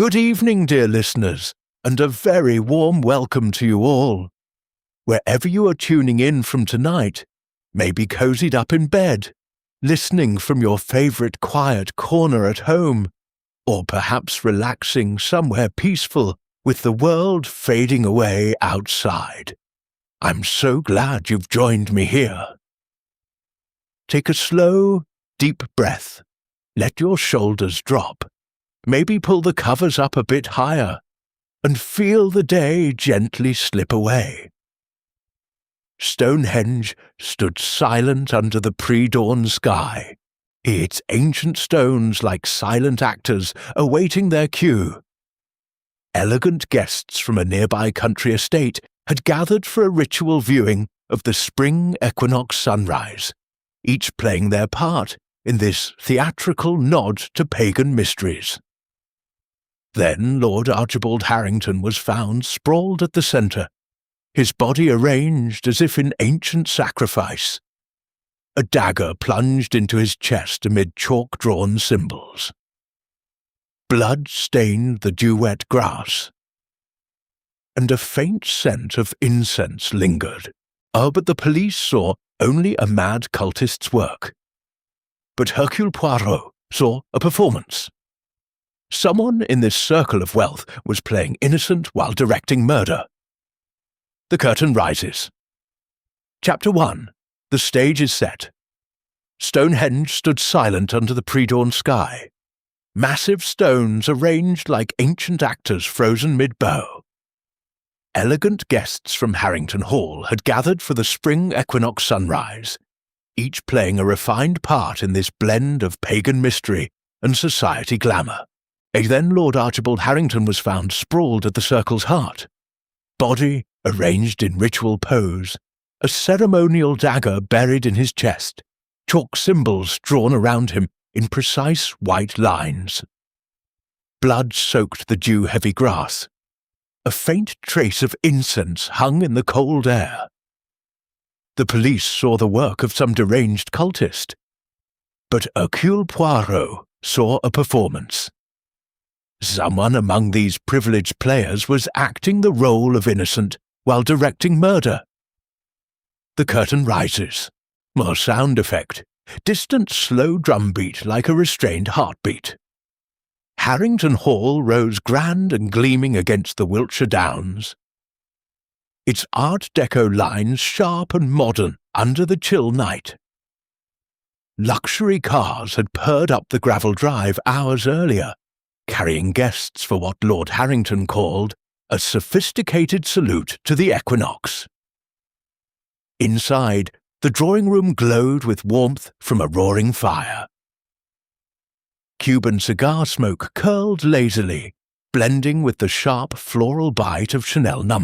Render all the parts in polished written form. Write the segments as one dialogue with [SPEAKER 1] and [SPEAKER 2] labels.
[SPEAKER 1] Good evening, dear listeners, and a very warm welcome to you all. Wherever you are tuning in from tonight, maybe cozied up in bed, listening from your favorite quiet corner at home, or perhaps relaxing somewhere peaceful with the world fading away outside. I'm so glad you've joined me here. Take a slow, deep breath. Let your shoulders drop. Maybe pull the covers up a bit higher and feel the day gently slip away. Stonehenge stood silent under the pre-dawn sky, its ancient stones like silent actors awaiting their cue. Elegant guests from a nearby country estate had gathered for a ritual viewing of the spring equinox sunrise, each playing their part in this theatrical nod to pagan mysteries. Then Lord Archibald Harrington was found sprawled at the centre, his body arranged as if in ancient sacrifice. A dagger plunged into his chest amid chalk-drawn symbols. Blood stained the dew-wet grass, and a faint scent of incense lingered. But the police saw only a mad cultist's work. But Hercule Poirot saw a performance. Someone in this circle of wealth was playing innocent while directing murder. The curtain rises. Chapter 1. The stage is set. Stonehenge stood silent under the pre-dawn sky. Massive stones arranged like ancient actors frozen mid-bow. Elegant guests from Harrington Hall had gathered for the spring equinox sunrise, each playing a refined part in this blend of pagan mystery and society glamour. Then Lord Archibald Harrington was found sprawled at the circle's heart, body arranged in ritual pose, a ceremonial dagger buried in his chest, chalk symbols drawn around him in precise white lines. Blood soaked the dew-heavy grass. A faint trace of incense hung in the cold air. The police saw the work of some deranged cultist, but Hercule Poirot saw a performance. Someone among these privileged players was acting the role of innocent while directing murder. The curtain rises. More sound effect. Distant slow drumbeat like a restrained heartbeat. Harrington Hall rose grand and gleaming against the Wiltshire Downs. Its Art Deco lines sharp and modern under the chill night. Luxury cars had purred up the gravel drive hours earlier, carrying guests for what Lord Harrington called a sophisticated salute to the equinox. Inside, the drawing-room glowed with warmth from a roaring fire. Cuban cigar smoke curled lazily, blending with the sharp floral bite of Chanel No.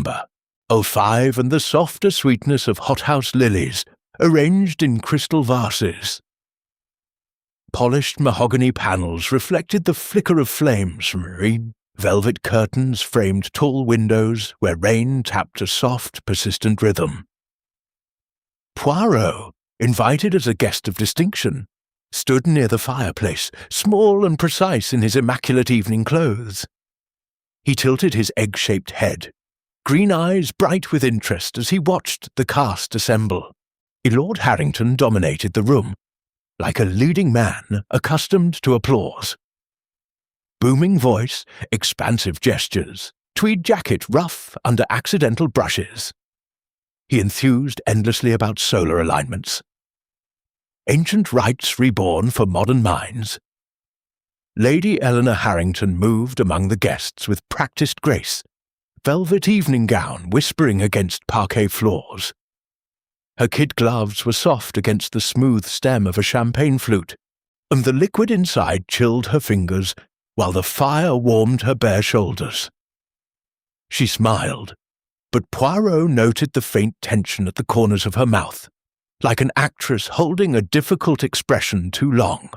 [SPEAKER 1] 05 and the softer sweetness of hothouse lilies arranged in crystal vases. Polished mahogany panels reflected the flicker of flames from marine. Velvet curtains framed tall windows where rain tapped a soft, persistent rhythm. Poirot, invited as a guest of distinction, stood near the fireplace, small and precise in his immaculate evening clothes. He tilted his egg-shaped head, green eyes bright with interest as he watched the cast assemble. Lord Harrington dominated the room, like a leading man accustomed to applause. Booming voice, expansive gestures, tweed jacket rough under accidental brushes. He enthused endlessly about solar alignments. Ancient rites reborn for modern minds. Lady Eleanor Harrington moved among the guests with practiced grace, velvet evening gown whispering against parquet floors. Her kid gloves were soft against the smooth stem of a champagne flute, and the liquid inside chilled her fingers while the fire warmed her bare shoulders. She smiled, but Poirot noted the faint tension at the corners of her mouth, like an actress holding a difficult expression too long.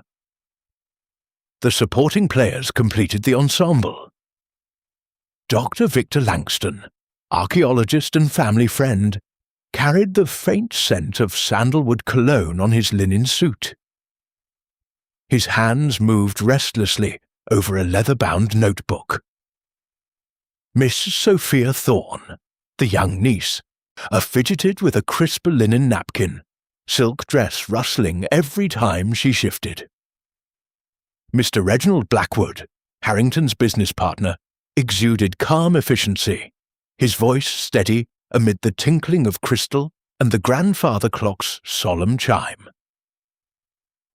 [SPEAKER 1] The supporting players completed the ensemble. Dr. Victor Langston, archaeologist and family friend, carried the faint scent of sandalwood cologne on his linen suit. His hands moved restlessly over a leather-bound notebook. Miss Sophia Thorne, the young niece, fidgeted with a crisp linen napkin, silk dress rustling every time she shifted. Mr. Reginald Blackwood, Harrington's business partner, exuded calm efficiency, his voice steady amid the tinkling of crystal and the grandfather clock's solemn chime.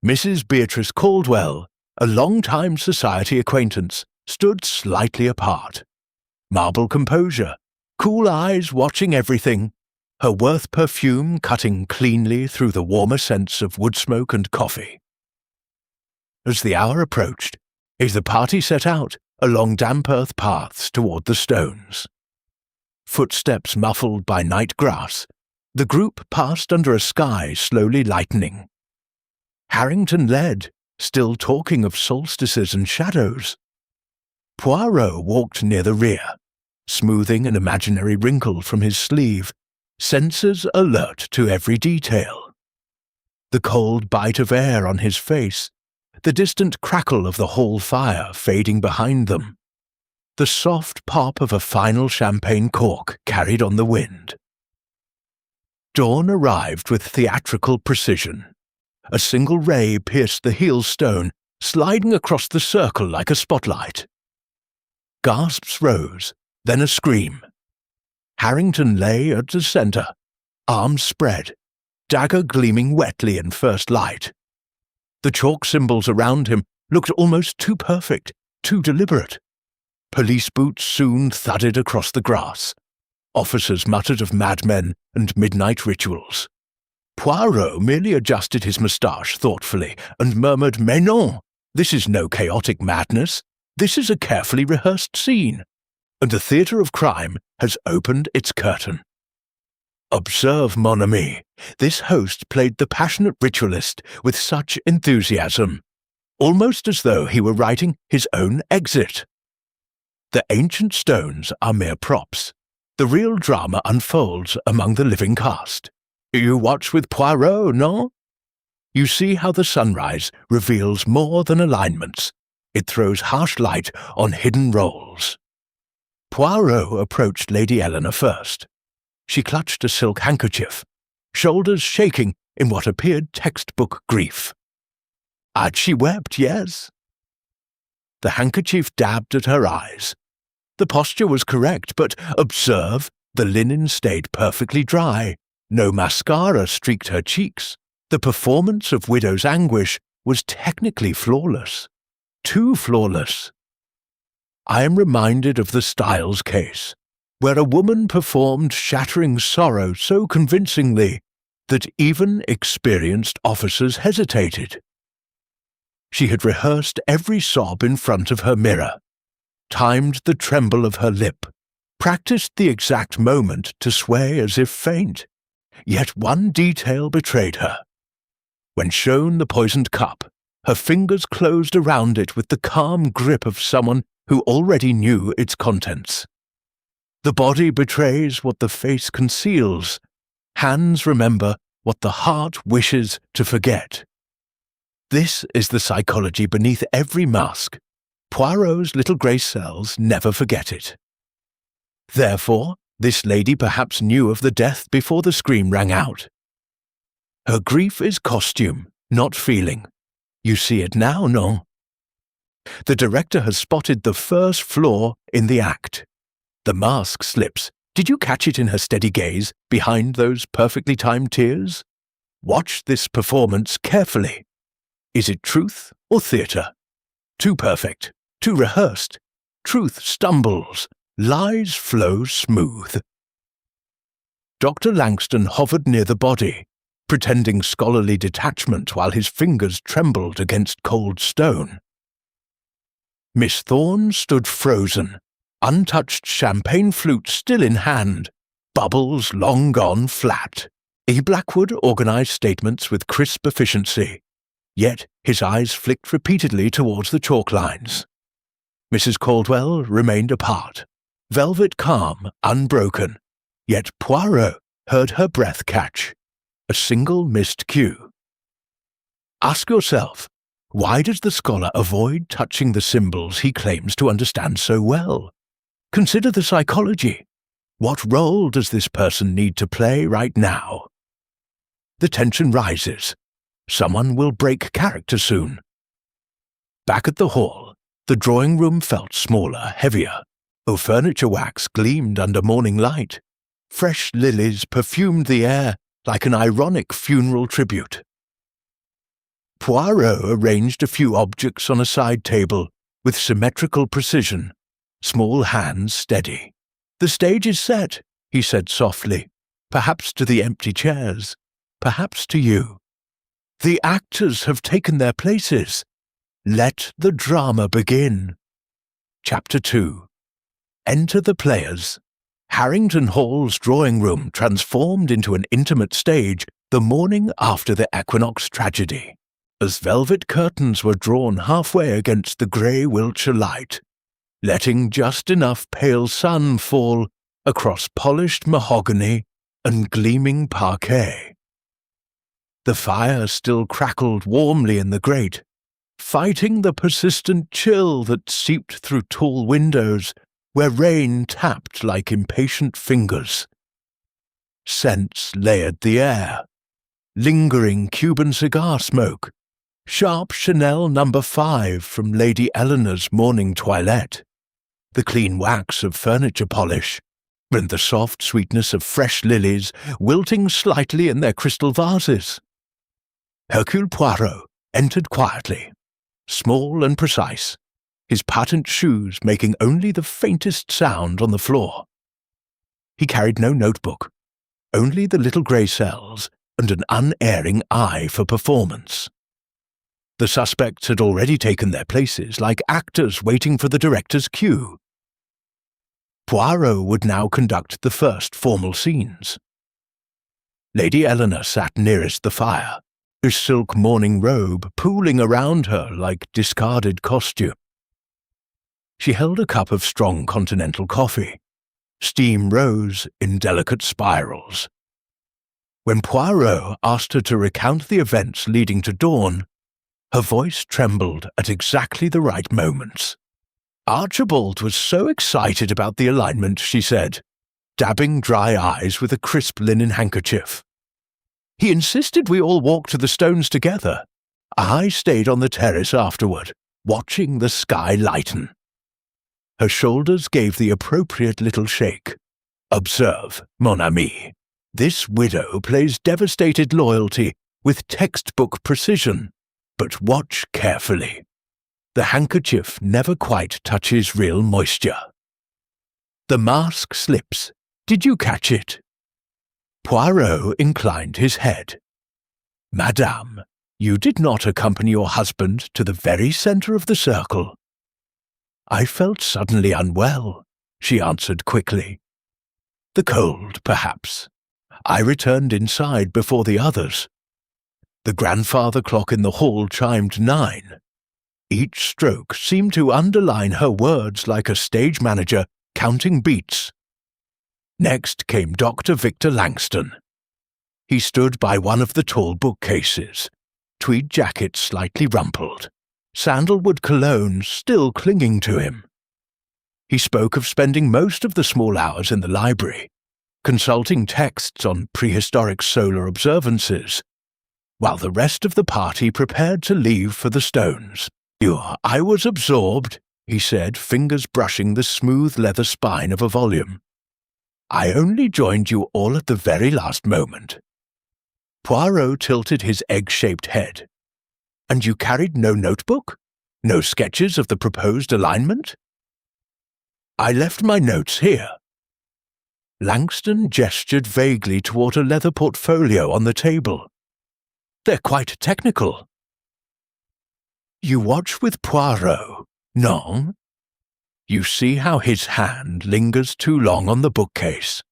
[SPEAKER 1] Mrs. Beatrice Caldwell, a long-time society acquaintance, stood slightly apart. Marble composure, cool eyes watching everything, her Worth perfume cutting cleanly through the warmer scents of wood smoke and coffee. As the hour approached, the party set out along damp earth paths toward the stones. Footsteps muffled by night grass, the group passed under a sky slowly lightening. Harrington led, still talking of solstices and shadows. Poirot walked near the rear, smoothing an imaginary wrinkle from his sleeve, senses alert to every detail. The cold bite of air on his face, the distant crackle of the hall fire fading behind them, the soft pop of a final champagne cork carried on the wind. Dawn arrived with theatrical precision. A single ray pierced the heel stone, sliding across the circle like a spotlight. Gasps rose, then a scream. Harrington lay at the centre, arms spread, dagger gleaming wetly in first light. The chalk symbols around him looked almost too perfect, too deliberate. Police boots soon thudded across the grass. Officers muttered of madmen and midnight rituals. Poirot merely adjusted his moustache thoughtfully and murmured, "Mais non, this is no chaotic madness. This is a carefully rehearsed scene, and the theatre of crime has opened its curtain." Observe, mon ami, this host played the passionate ritualist with such enthusiasm, almost as though he were writing his own exit. The ancient stones are mere props. The real drama unfolds among the living cast. You watch with Poirot, no? You see how the sunrise reveals more than alignments. It throws harsh light on hidden roles. Poirot approached Lady Eleanor first. She clutched a silk handkerchief, shoulders shaking in what appeared textbook grief. Had she wept, yes? The handkerchief dabbed at her eyes. The posture was correct, but observe, the linen stayed perfectly dry. No mascara streaked her cheeks. The performance of widow's anguish was technically flawless. Too flawless. I am reminded of the Styles case, where a woman performed shattering sorrow so convincingly that even experienced officers hesitated. She had rehearsed every sob in front of her mirror, timed the tremble of her lip, practiced the exact moment to sway as if faint, yet one detail betrayed her. When shown the poisoned cup, her fingers closed around it with the calm grip of someone who already knew its contents. The body betrays what the face conceals. Hands remember what the heart wishes to forget. This is the psychology beneath every mask. Poirot's little grey cells never forget it. Therefore, this lady perhaps knew of the death before the scream rang out. Her grief is costume, not feeling. You see it now, no? The director has spotted the first flaw in the act. The mask slips. Did you catch it in her steady gaze behind those perfectly timed tears? Watch this performance carefully. Is it truth or theatre? Too perfect, too rehearsed. Truth stumbles, lies flow smooth. Dr. Langston hovered near the body, pretending scholarly detachment while his fingers trembled against cold stone. Miss Thorne stood frozen, untouched champagne flute still in hand, bubbles long gone flat. Blackwood organized statements with crisp efficiency, yet his eyes flicked repeatedly towards the chalk lines. Mrs. Caldwell remained apart, velvet calm, unbroken, yet Poirot heard her breath catch, a single missed cue. Ask yourself, why does the scholar avoid touching the symbols he claims to understand so well? Consider the psychology. What role does this person need to play right now? The tension rises. Someone will break character soon. Back at the hall, the drawing room felt smaller, heavier, though furniture wax gleamed under morning light. Fresh lilies perfumed the air like an ironic funeral tribute. Poirot arranged a few objects on a side table with symmetrical precision, small hands steady. "The stage is set," he said softly, perhaps to the empty chairs, perhaps to you. "The actors have taken their places. Let the drama begin." Chapter 2. Enter the players. Harrington Hall's drawing room transformed into an intimate stage the morning after the Equinox tragedy, as velvet curtains were drawn halfway against the grey Wiltshire light, letting just enough pale sun fall across polished mahogany and gleaming parquet. The fire still crackled warmly in the grate, fighting the persistent chill that seeped through tall windows where rain tapped like impatient fingers. Scents layered the air, lingering Cuban cigar smoke, sharp Chanel No. 5 from Lady Eleanor's morning toilette, the clean wax of furniture polish, and the soft sweetness of fresh lilies wilting slightly in their crystal vases. Hercule Poirot entered quietly, small and precise, his patent shoes making only the faintest sound on the floor. He carried no notebook, only the little grey cells and an unerring eye for performance. The suspects had already taken their places like actors waiting for the director's cue. Poirot would now conduct the first formal scenes. Lady Eleanor sat nearest the fire, her silk morning robe pooling around her like discarded costume. She held a cup of strong continental coffee. Steam rose in delicate spirals. When Poirot asked her to recount the events leading to dawn, her voice trembled at exactly the right moments. "Archibald was so excited about the alignment," she said, dabbing dry eyes with a crisp linen handkerchief. "He insisted we all walk to the stones together. I stayed on the terrace afterward, watching the sky lighten." Her shoulders gave the appropriate little shake. "Observe, mon ami, this widow plays devastated loyalty with textbook precision, but watch carefully. The handkerchief never quite touches real moisture. The mask slips. Did you catch it?" Poirot inclined his head. "Madame, you did not accompany your husband to the very centre of the circle." "I felt suddenly unwell," she answered quickly. "The cold, perhaps. I returned inside before the others. The grandfather clock in the hall chimed 9. Each stroke seemed to underline her words like a stage manager counting beats. Next came Dr. Victor Langston. He stood by one of the tall bookcases, tweed jacket slightly rumpled, sandalwood cologne still clinging to him. He spoke of spending most of the small hours in the library, consulting texts on prehistoric solar observances, while the rest of the party prepared to leave for the stones. "I was absorbed," he said, fingers brushing the smooth leather spine of a volume. "I only joined you all at the very last moment." Poirot tilted his egg-shaped head. "And you carried no notebook? No sketches of the proposed alignment?" "I left my notes here." Langston gestured vaguely toward a leather portfolio on the table. "They're quite technical." "You watch with Poirot, non? You see how his hand lingers too long on the bookcase,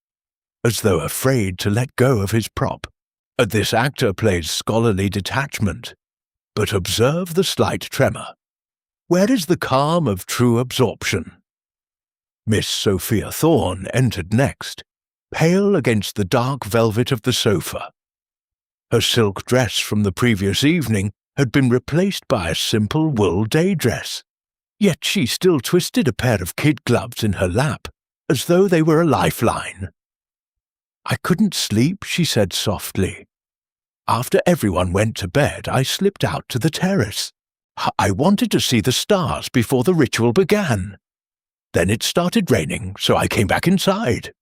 [SPEAKER 1] as though afraid to let go of his prop. This actor plays scholarly detachment, but observe the slight tremor. Where is the calm of true absorption?" Miss Sophia Thorne entered next, pale against the dark velvet of the sofa. Her silk dress from the previous evening had been replaced by a simple wool day dress, yet she still twisted a pair of kid gloves in her lap as though they were a lifeline. "I couldn't sleep," she said softly. "After everyone went to bed, I slipped out to the terrace. I wanted to see the stars before the ritual began. Then it started raining, so I came back inside."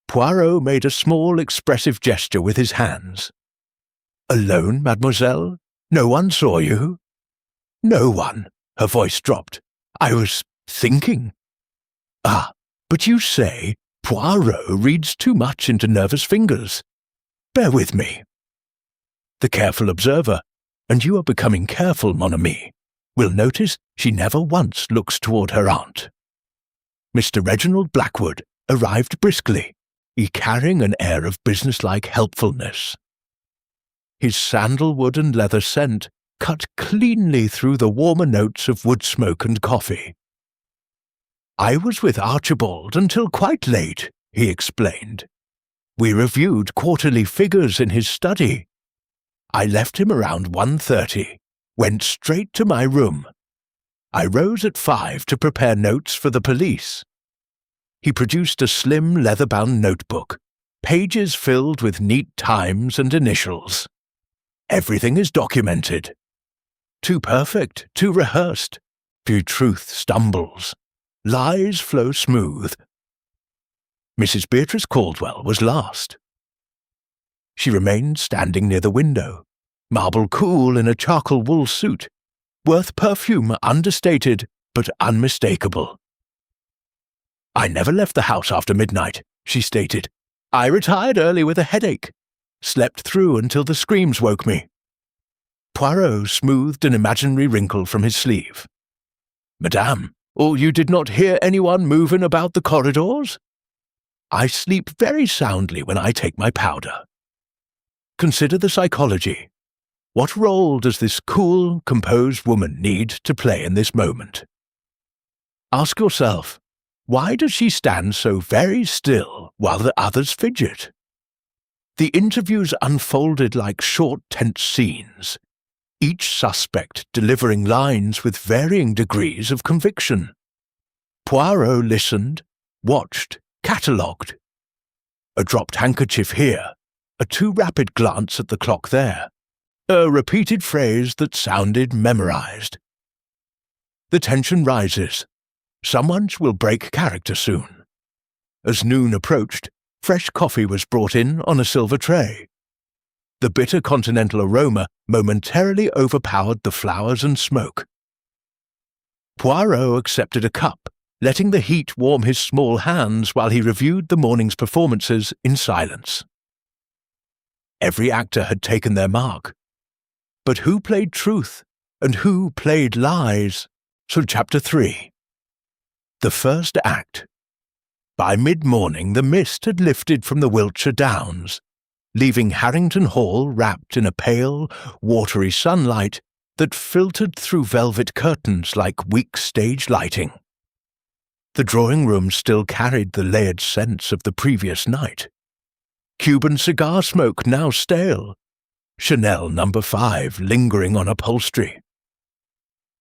[SPEAKER 1] Poirot made a small expressive gesture with his hands. "Alone, mademoiselle? No one saw you?" "No one." Her voice dropped. "I was thinking." "Ah, but you say Poirot reads too much into nervous fingers. Bear with me." The careful observer, and you are becoming careful, mon ami, will notice she never once looks toward her aunt. Mr. Reginald Blackwood arrived briskly, he carrying an air of businesslike helpfulness. His sandalwood and leather scent cut cleanly through the warmer notes of wood smoke and coffee. "I was with Archibald until quite late," he explained. "We reviewed quarterly figures in his study. I left him around 1:30, went straight to my room. I rose at 5 to prepare notes for the police." He produced a slim leather-bound notebook, pages filled with neat times and initials. "Everything is documented. Too perfect, too rehearsed. Few truth stumbles. Lies flow smooth." Mrs. Beatrice Caldwell was last. She remained standing near the window, marble cool in a charcoal wool suit, worth perfume understated but unmistakable. "I never left the house after midnight," she stated. "I retired early with a headache. Slept through until the screams woke me." Poirot smoothed an imaginary wrinkle from his sleeve. "Madame, you did not hear anyone moving about the corridors?" "I sleep very soundly when I take my powder." Consider the psychology. What role does this cool, composed woman need to play in this moment? Ask yourself, why does she stand so very still while the others fidget? The interviews unfolded like short tense scenes, each suspect delivering lines with varying degrees of conviction. Poirot listened, watched, catalogued. A dropped handkerchief here, a too rapid glance at the clock there, a repeated phrase that sounded memorized. The tension rises. Someone will break character soon. As noon approached, fresh coffee was brought in on a silver tray. The bitter continental aroma momentarily overpowered the flowers and smoke. Poirot accepted a cup, letting the heat warm his small hands while he reviewed the morning's performances in silence. Every actor had taken their mark. But who played truth, and who played lies? So Chapter 3. The first act. By mid-morning the mist had lifted from the Wiltshire Downs, leaving Harrington Hall wrapped in a pale, watery sunlight that filtered through velvet curtains like weak stage lighting. The drawing-room still carried the layered scents of the previous night. Cuban cigar smoke now stale, Chanel No. 5 lingering on upholstery.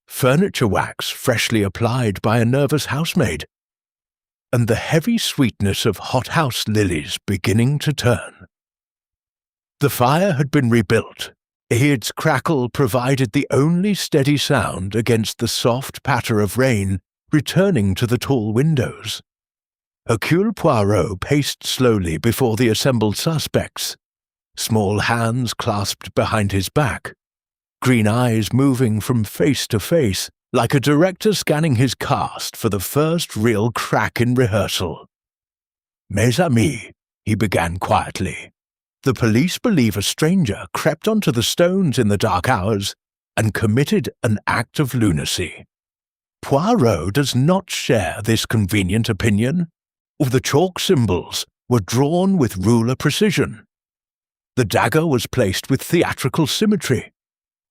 [SPEAKER 1] Furniture wax freshly applied by a nervous housemaid, and the heavy sweetness of hothouse lilies beginning to turn. The fire had been rebuilt. Its crackle provided the only steady sound against the soft patter of rain returning to the tall windows. Hercule Poirot paced slowly before the assembled suspects, small hands clasped behind his back, green eyes moving from face to face like a director scanning his cast for the first real crack in rehearsal. "Mes amis," he began quietly, "the police believe a stranger crept onto the stones in the dark hours and committed an act of lunacy. Poirot does not share this convenient opinion. The chalk symbols were drawn with ruler precision. The dagger was placed with theatrical symmetry.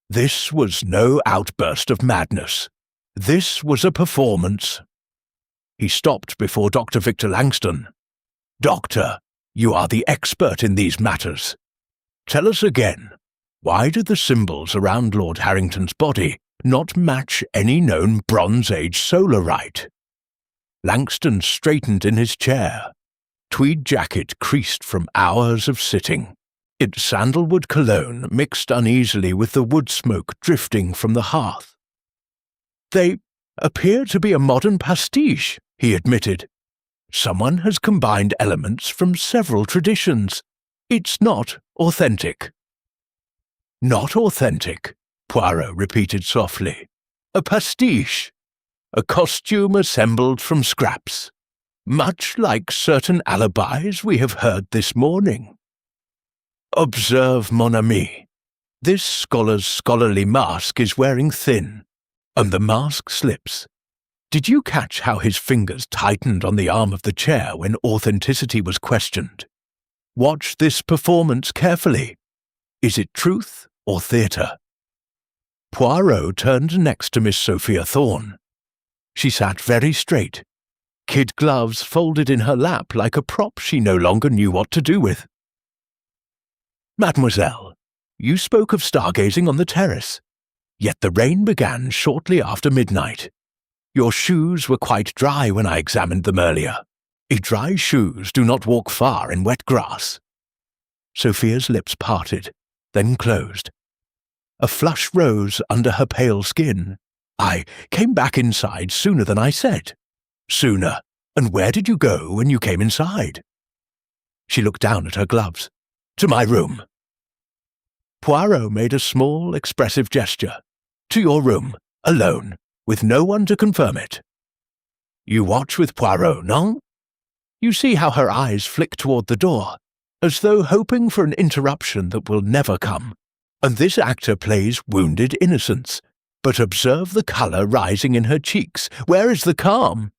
[SPEAKER 1] This was no outburst of madness. This was a performance." He stopped before Dr. Victor Langston. "Doctor, you are the expert in these matters. Tell us again, why did the symbols around Lord Harrington's body not match any known Bronze Age solar rite?" Langston straightened in his chair. Tweed jacket creased from hours of sitting. Its sandalwood cologne mixed uneasily with the wood smoke drifting from the hearth. "They appear to be a modern pastiche," he admitted. "Someone has combined elements from several traditions. It's not authentic." "Not authentic," Poirot repeated softly. "A pastiche. A costume assembled from scraps. Much like certain alibis we have heard this morning. Observe, mon ami. This scholar's scholarly mask is wearing thin, and the mask slips. Did you catch how his fingers tightened on the arm of the chair when authenticity was questioned? Watch this performance carefully. Is it truth or theatre?" Poirot turned next to Miss Sophia Thorne. She sat very straight, kid gloves folded in her lap like a prop she no longer knew what to do with. "Mademoiselle, you spoke of stargazing on the terrace, yet the rain began shortly after midnight. Your shoes were quite dry when I examined them earlier. Dry shoes do not walk far in wet grass." Sophia's lips parted, then closed. A flush rose under her pale skin. "I came back inside sooner than I said." "Sooner? And where did you go when you came inside?" She looked down at her gloves. "To my room." Poirot made a small, expressive gesture. "To your room, alone, with no one to confirm it." "You watch with Poirot, non?" You see how her eyes flick toward the door, as though hoping for an interruption that will never come. And this actor plays wounded innocence. But observe the colour rising in her cheeks. Where is the calm?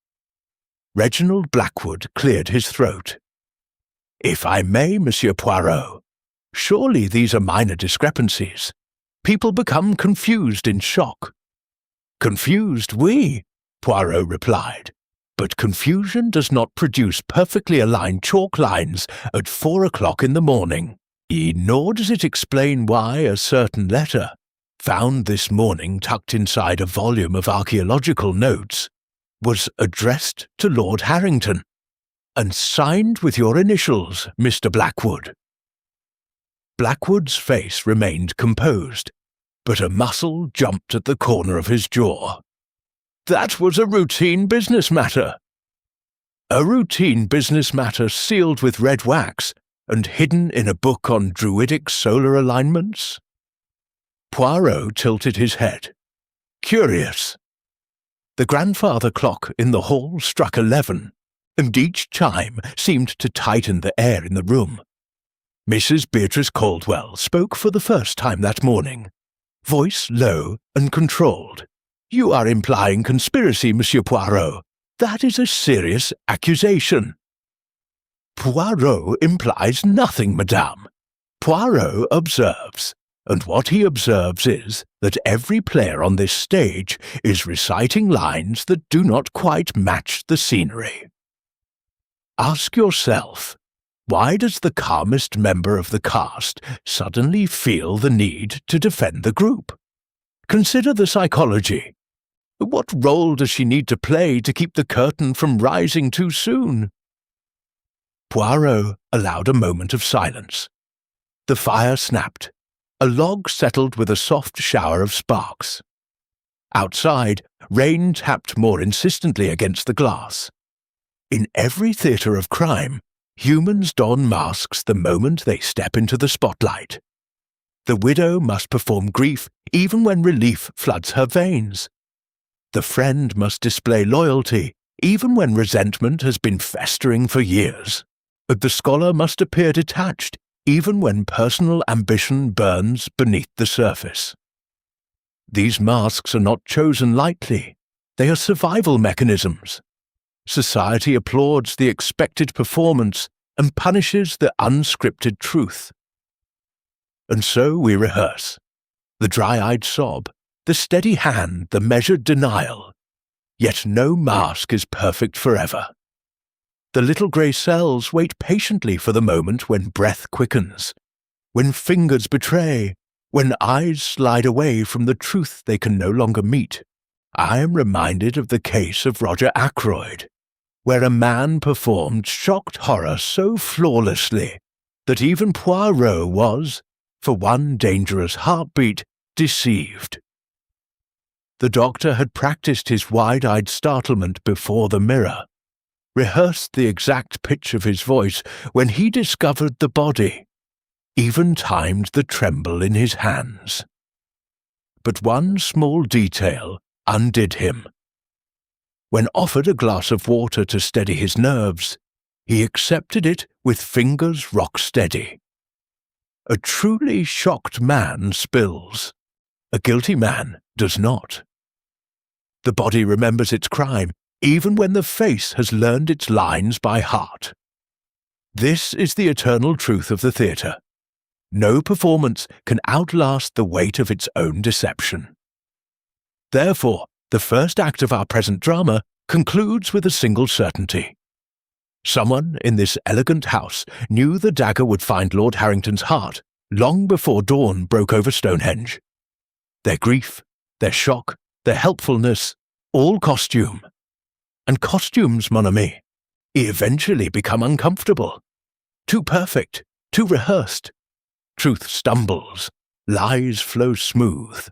[SPEAKER 1] Reginald Blackwood cleared his throat. "If I may, Monsieur Poirot, surely these are minor discrepancies. People become confused in shock." "Confused, oui," Poirot replied. "But confusion does not produce perfectly aligned chalk lines at 4 o'clock in the morning. Nor does it explain why a certain letter, found this morning tucked inside a volume of archaeological notes, was addressed to Lord Harrington, and signed with your initials, Mr. Blackwood." Blackwood's face remained composed, but a muscle jumped at the corner of his jaw. "That was a routine business matter." "A routine business matter sealed with red wax and hidden in a book on druidic solar alignments?" Poirot tilted his head. "Curious." The grandfather clock in the hall struck 11, and each chime seemed to tighten the air in the room. Mrs. Beatrice Caldwell spoke for the first time that morning, voice low and controlled. "You are implying conspiracy, Monsieur Poirot. That is a serious accusation." "Poirot implies nothing, madame. Poirot observes, and what he observes is that every player on this stage is reciting lines that do not quite match the scenery. Ask yourself, why does the calmest member of the cast suddenly feel the need to defend the group? Consider the psychology. What role does she need to play to keep the curtain from rising too soon?" Poirot allowed a moment of silence. The fire snapped. A log settled with a soft shower of sparks. Outside, rain tapped more insistently against the glass. In every theatre of crime, humans don masks the moment they step into the spotlight. The widow must perform grief even when relief floods her veins. The friend must display loyalty even when resentment has been festering for years. The scholar must appear detached even when personal ambition burns beneath the surface. These masks are not chosen lightly. They are survival mechanisms. Society applauds the expected performance and punishes the unscripted truth. And so we rehearse. The dry-eyed sob, the steady hand, the measured denial. Yet no mask is perfect forever. The little grey cells wait patiently for the moment when breath quickens, when fingers betray, when eyes slide away from the truth they can no longer meet. I am reminded of the case of Roger Ackroyd. where a man performed shocked horror so flawlessly that even Poirot was, for one dangerous heartbeat, deceived. The doctor had practiced his wide-eyed startlement before the mirror, rehearsed the exact pitch of his voice when he discovered the body, even timed the tremble in his hands. But one small detail undid him. When offered a glass of water to steady his nerves, he accepted it with fingers rock steady. A truly shocked man spills. A guilty man does not. The body remembers its crime, even when the face has learned its lines by heart. This is the eternal truth of the theatre. No performance can outlast the weight of its own deception. Therefore, the first act of our present drama concludes with a single certainty. Someone in this elegant house knew the dagger would find Lord Harrington's heart long before dawn broke over Stonehenge. Their grief, their shock, their helpfulness, all costume. And costumes, mon ami, eventually become uncomfortable. Too perfect, too rehearsed. Truth stumbles, lies flow smooth.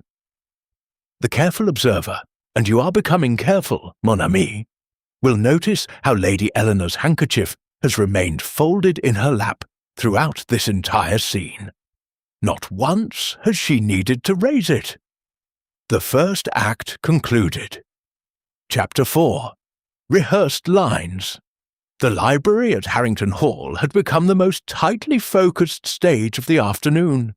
[SPEAKER 1] The careful observer, and you are becoming careful, mon ami, will notice how Lady Eleanor's handkerchief has remained folded in her lap throughout this entire scene. Not once has she needed to raise it. The first act concluded. Chapter 4. Rehearsed lines. The library at Harrington Hall had become the most tightly focused stage of the afternoon.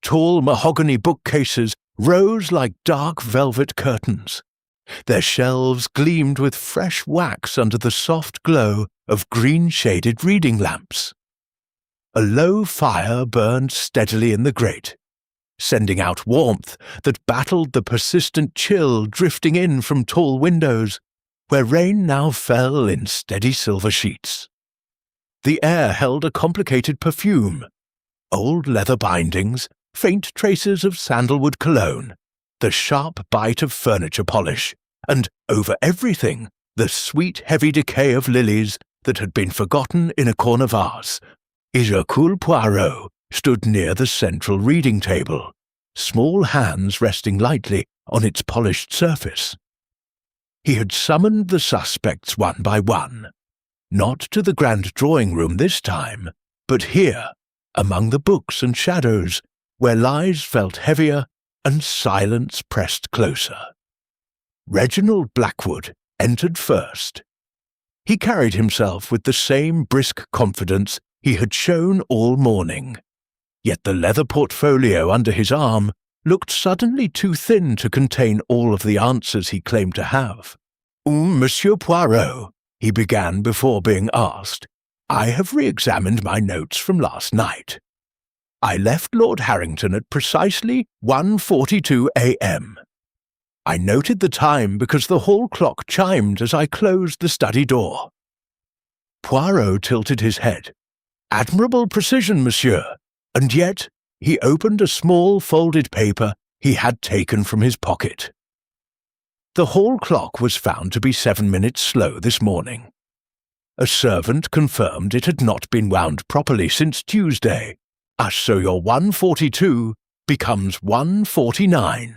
[SPEAKER 1] Tall mahogany bookcases rose like dark velvet curtains. Their shelves gleamed with fresh wax under the soft glow of green-shaded reading lamps. A low fire burned steadily in the grate, sending out warmth that battled the persistent chill drifting in from tall windows, where rain now fell in steady silver sheets. The air held a complicated perfume, old leather bindings, faint traces of sandalwood cologne, the sharp bite of furniture polish, and, over everything, the sweet heavy decay of lilies that had been forgotten in a corner vase. Hercule Poirot stood near the central reading table, small hands resting lightly on its polished surface. He had summoned the suspects one by one, not to the grand drawing-room this time, but here, among the books and shadows, where lies felt heavier and silence pressed closer. Reginald Blackwood entered first. He carried himself with the same brisk confidence he had shown all morning, yet the leather portfolio under his arm looked suddenly too thin to contain all of the answers he claimed to have. Monsieur Poirot, he began before being asked, I have re-examined my notes from last night. I left Lord Harrington at precisely 1:42 a.m. I noted the time because the hall clock chimed as I closed the study door. Poirot tilted his head. Admirable precision, monsieur, and yet he opened a small folded paper he had taken from his pocket. The hall clock was found to be 7 minutes slow this morning. A servant confirmed it had not been wound properly since Tuesday, so your 1:42 becomes 1:49.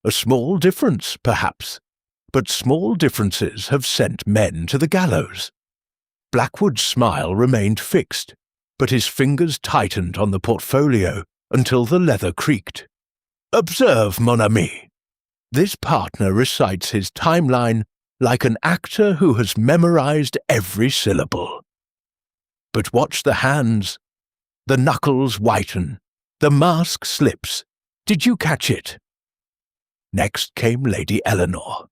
[SPEAKER 1] A small difference, perhaps, but small differences have sent men to the gallows. Blackwood's smile remained fixed, but his fingers tightened on the portfolio until the leather creaked. Observe, mon ami. This partner recites his timeline like an actor who has memorized every syllable. But watch the hands. The knuckles whiten. The mask slips. Did you catch it? Next came Lady Eleanor.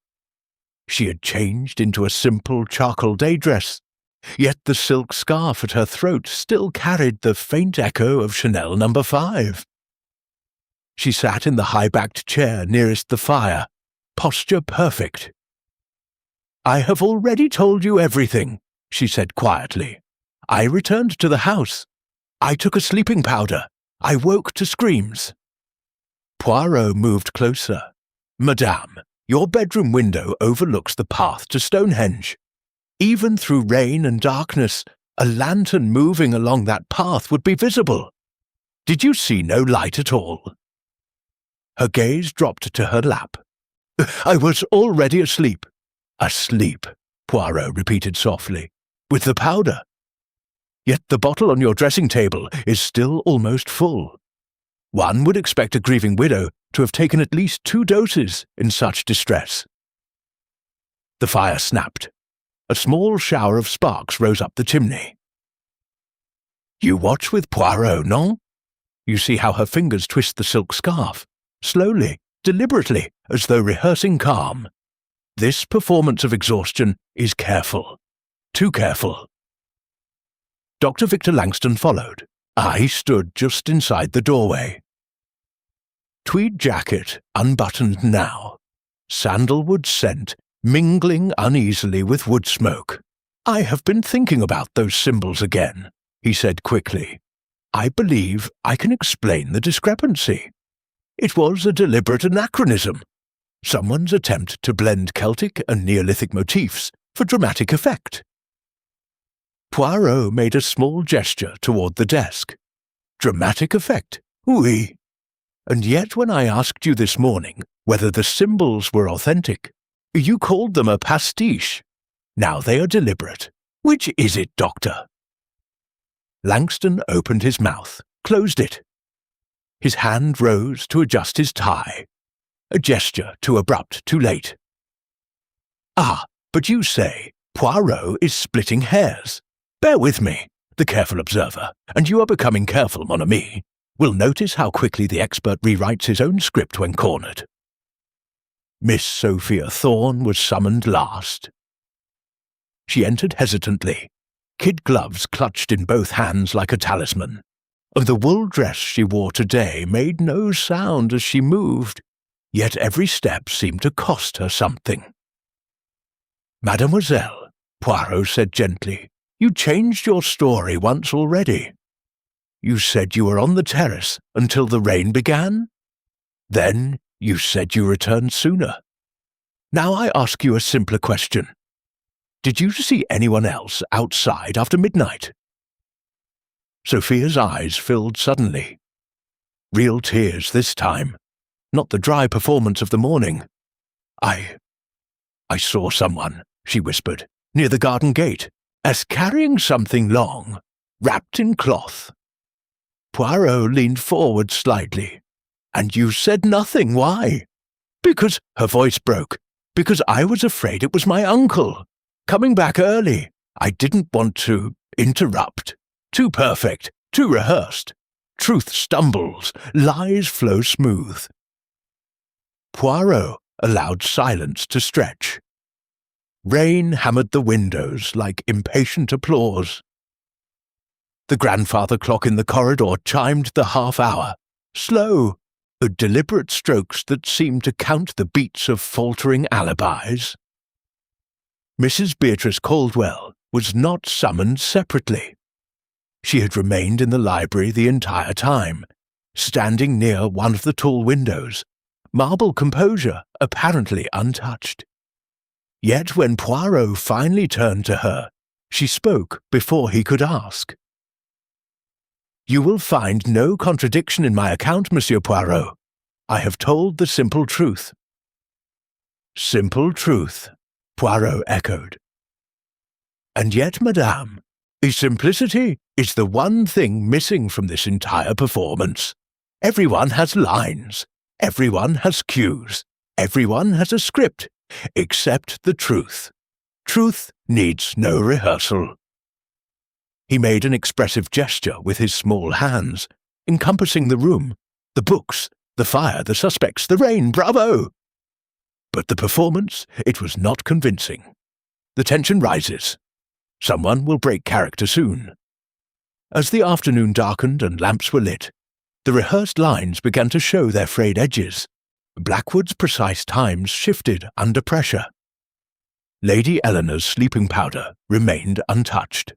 [SPEAKER 1] She had changed into a simple charcoal day dress, yet the silk scarf at her throat still carried the faint echo of Chanel No. 5. She sat in the high-backed chair nearest the fire, posture perfect. I have already told you everything, she said quietly. I returned to the house. I took a sleeping powder. I woke to screams. Poirot moved closer. Madame, your bedroom window overlooks the path to Stonehenge. Even through rain and darkness, a lantern moving along that path would be visible. Did you see no light at all?" Her gaze dropped to her lap. "I was already asleep." "Asleep," Poirot repeated softly. "With the powder. Yet the bottle on your dressing table is still almost full. One would expect a grieving widow to have taken at least 2 doses in such distress." The fire snapped. A small shower of sparks rose up the chimney. "You watch with Poirot, non?" You see how her fingers twist the silk scarf, slowly, deliberately, as though rehearsing calm. This performance of exhaustion is careful. Too careful. Dr. Victor Langston followed. I stood just inside the doorway. Tweed jacket unbuttoned now. Sandalwood scent mingling uneasily with wood smoke. "I have been thinking about those symbols again," he said quickly. "I believe I can explain the discrepancy. It was a deliberate anachronism. Someone's attempt to blend Celtic and Neolithic motifs for dramatic effect." Poirot made a small gesture toward the desk. "Dramatic effect? Oui. And yet when I asked you this morning whether the symbols were authentic, you called them a pastiche. Now they are deliberate. Which is it, Doctor?" Langston opened his mouth, closed it. His hand rose to adjust his tie. A gesture too abrupt, too late. "Ah, but you say Poirot is splitting hairs. Bear with me, the careful observer, and you are becoming careful, mon ami, will notice how quickly the expert rewrites his own script when cornered." Miss Sophia Thorne was summoned last. She entered hesitantly, kid gloves clutched in both hands like a talisman. The wool dress she wore today made no sound as she moved, yet every step seemed to cost her something. "Mademoiselle," Poirot said gently, "you changed your story once already. You said you were on the terrace until the rain began. Then you said you returned sooner. Now I ask you a simpler question. Did you see anyone else outside after midnight?" Sophia's eyes filled suddenly. Real tears this time, not the dry performance of the morning. I saw someone," she whispered, "near the garden gate, as carrying something long, wrapped in cloth." Poirot leaned forward slightly. "And you said nothing, why?" "Because," her voice broke, "because I was afraid it was my uncle. Coming back early. I didn't want to interrupt. Too perfect, too rehearsed. Truth stumbles, lies flow smooth." Poirot allowed silence to stretch. Rain hammered the windows like impatient applause. The grandfather clock in the corridor chimed the half-hour, slow, deliberate strokes that seemed to count the beats of faltering alibis. Mrs. Beatrice Caldwell was not summoned separately. She had remained in the library the entire time, standing near one of the tall windows, marble composure apparently untouched. Yet when Poirot finally turned to her, she spoke before he could ask. "You will find no contradiction in my account, Monsieur Poirot. I have told the simple truth." "Simple truth," Poirot echoed. "And yet, madame, simplicity is the one thing missing from this entire performance. Everyone has lines, everyone has cues, everyone has a script, except the truth. Truth needs no rehearsal." He made an expressive gesture with his small hands, encompassing the room, the books, the fire, the suspects, the rain. Bravo! But the performance, it was not convincing. The tension rises. Someone will break character soon. As the afternoon darkened and lamps were lit, the rehearsed lines began to show their frayed edges. Blackwood's precise times shifted under pressure. Lady Eleanor's sleeping powder remained untouched.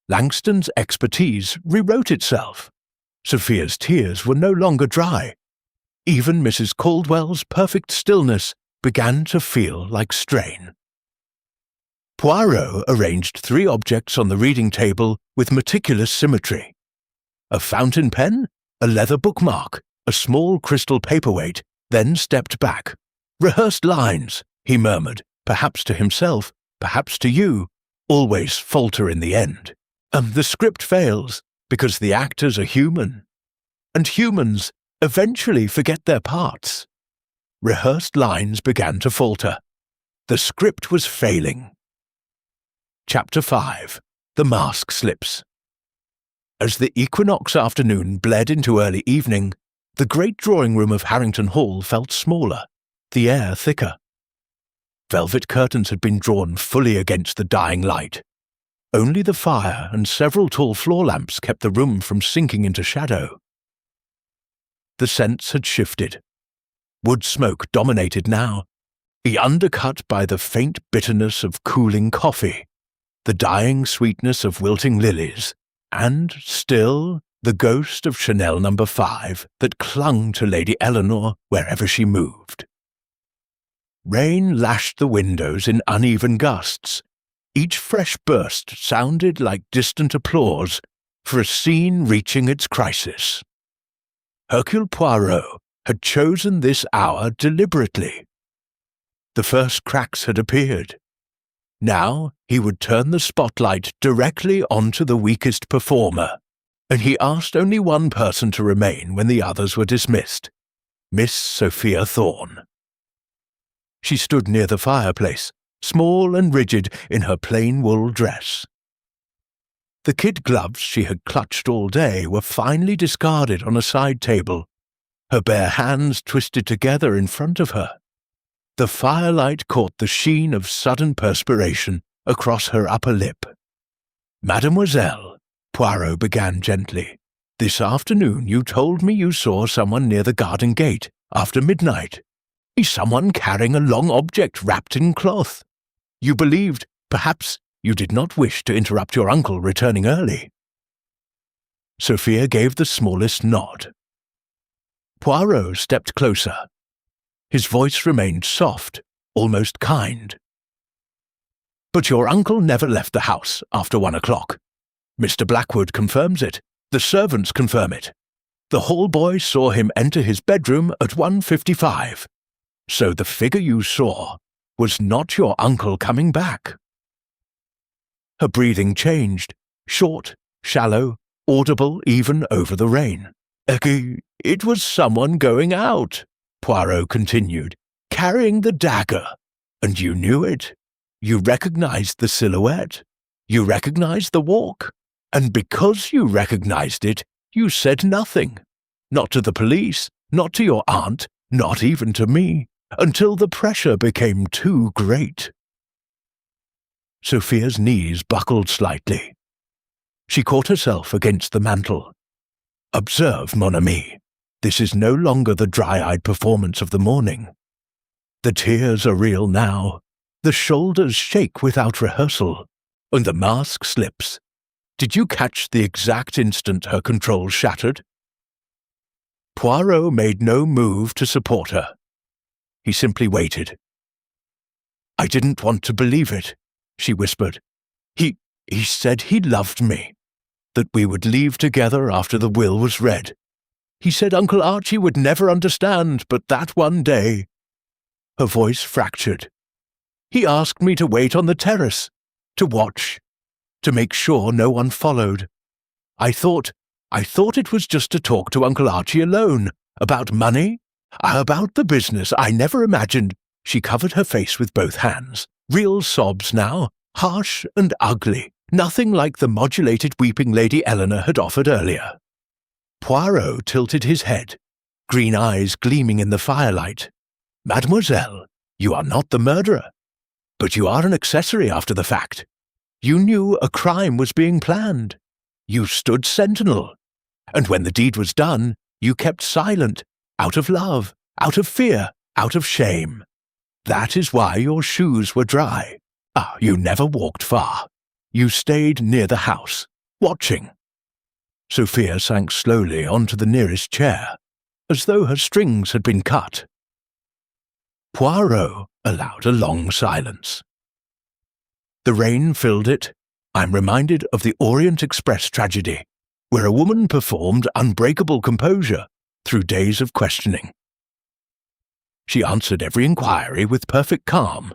[SPEAKER 1] Langston's expertise rewrote itself. Sophia's tears were no longer dry. Even Mrs. Caldwell's perfect stillness began to feel like strain. Poirot arranged 3 objects on the reading table with meticulous symmetry. A fountain pen, a leather bookmark, a small crystal paperweight, then stepped back. "Rehearsed lines," he murmured, perhaps to himself, perhaps to you, always falter in the end. The script fails because the actors are human. And humans eventually forget their parts. Rehearsed lines began to falter. The script was failing. Chapter 5. The Mask Slips. As the equinox afternoon bled into early evening, the great drawing room of Harrington Hall felt smaller, the air thicker. Velvet curtains had been drawn fully against the dying light. Only the fire and several tall floor lamps kept the room from sinking into shadow. The scents had shifted. Wood smoke dominated now, undercut by the faint bitterness of cooling coffee, the dying sweetness of wilting lilies, and, still, the ghost of Chanel No. 5 that clung to Lady Eleanor wherever she moved. Rain lashed the windows in uneven gusts. Each fresh burst sounded like distant applause for a scene reaching its crisis. Hercule Poirot had chosen this hour deliberately. The first cracks had appeared. Now he would turn the spotlight directly onto the weakest performer, and he asked only one person to remain when the others were dismissed, Miss Sophia Thorne. She stood near the fireplace, small and rigid in her plain wool dress. The kid gloves she had clutched all day were finally discarded on a side table, her bare hands twisted together in front of her. The firelight caught the sheen of sudden perspiration across her upper lip. "Mademoiselle," Poirot began gently, "this afternoon you told me you saw someone near the garden gate after midnight. Someone carrying a long object wrapped in cloth. You believed, perhaps, you did not wish to interrupt your uncle returning early." Sophia gave the smallest nod. Poirot stepped closer. His voice remained soft, almost kind. "But your uncle never left the house after 1 o'clock. Mr. Blackwood confirms it. The servants confirm it. The hall boy saw him enter his bedroom at 1:55. So the figure you saw was not your uncle coming back." Her breathing changed, short, shallow, audible even over the rain. "It was someone going out," Poirot continued, "carrying the dagger. And you knew it. You recognized the silhouette. You recognized the walk. And because you recognized it, you said nothing. Not to the police, not to your aunt, not even to me, until the pressure became too great." Sophia's knees buckled slightly. She caught herself against the mantel. "Observe, mon ami, this is no longer the dry-eyed performance of the morning. The tears are real now, the shoulders shake without rehearsal, and the mask slips. Did you catch the exact instant her control shattered?" Poirot made no move to support her. He simply waited. "I didn't want to believe it," she whispered. He said he loved me, that we would leave together after the will was read. He said Uncle Archie would never understand, but that one day—" Her voice fractured. "He asked me to wait on the terrace, to watch, to make sure no one followed. I thought it was just to talk to Uncle Archie alone, about money, about the business. I never imagined—" She covered her face with both hands. Real sobs now, harsh and ugly, nothing like the modulated weeping Lady Eleanor had offered earlier. Poirot tilted his head, green eyes gleaming in the firelight. "Mademoiselle, you are not the murderer, but you are an accessory after the fact. You knew a crime was being planned. You stood sentinel, and when the deed was done, you kept silent, out of love, out of fear, out of shame. That is why your shoes were dry. You never walked far. You stayed near the house, watching." Sophia sank slowly onto the nearest chair, as though her strings had been cut. Poirot allowed a long silence. The rain filled it. I'm reminded of the Orient Express tragedy, where a woman performed unbreakable composure through days of questioning. She answered every inquiry with perfect calm,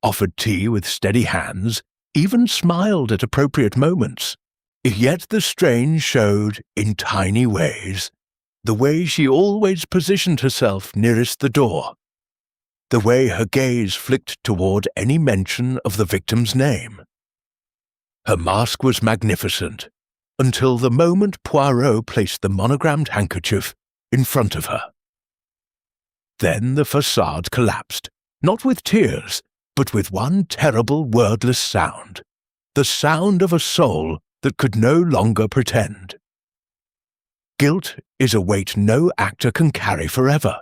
[SPEAKER 1] offered tea with steady hands, even smiled at appropriate moments. Yet the strange showed, in tiny ways, the way she always positioned herself nearest the door, the way her gaze flicked toward any mention of the victim's name. Her mask was magnificent, until the moment Poirot placed the monogrammed handkerchief in front of her. Then the facade collapsed, not with tears, but with one terrible wordless sound, the sound of a soul that could no longer pretend. Guilt is a weight no actor can carry forever.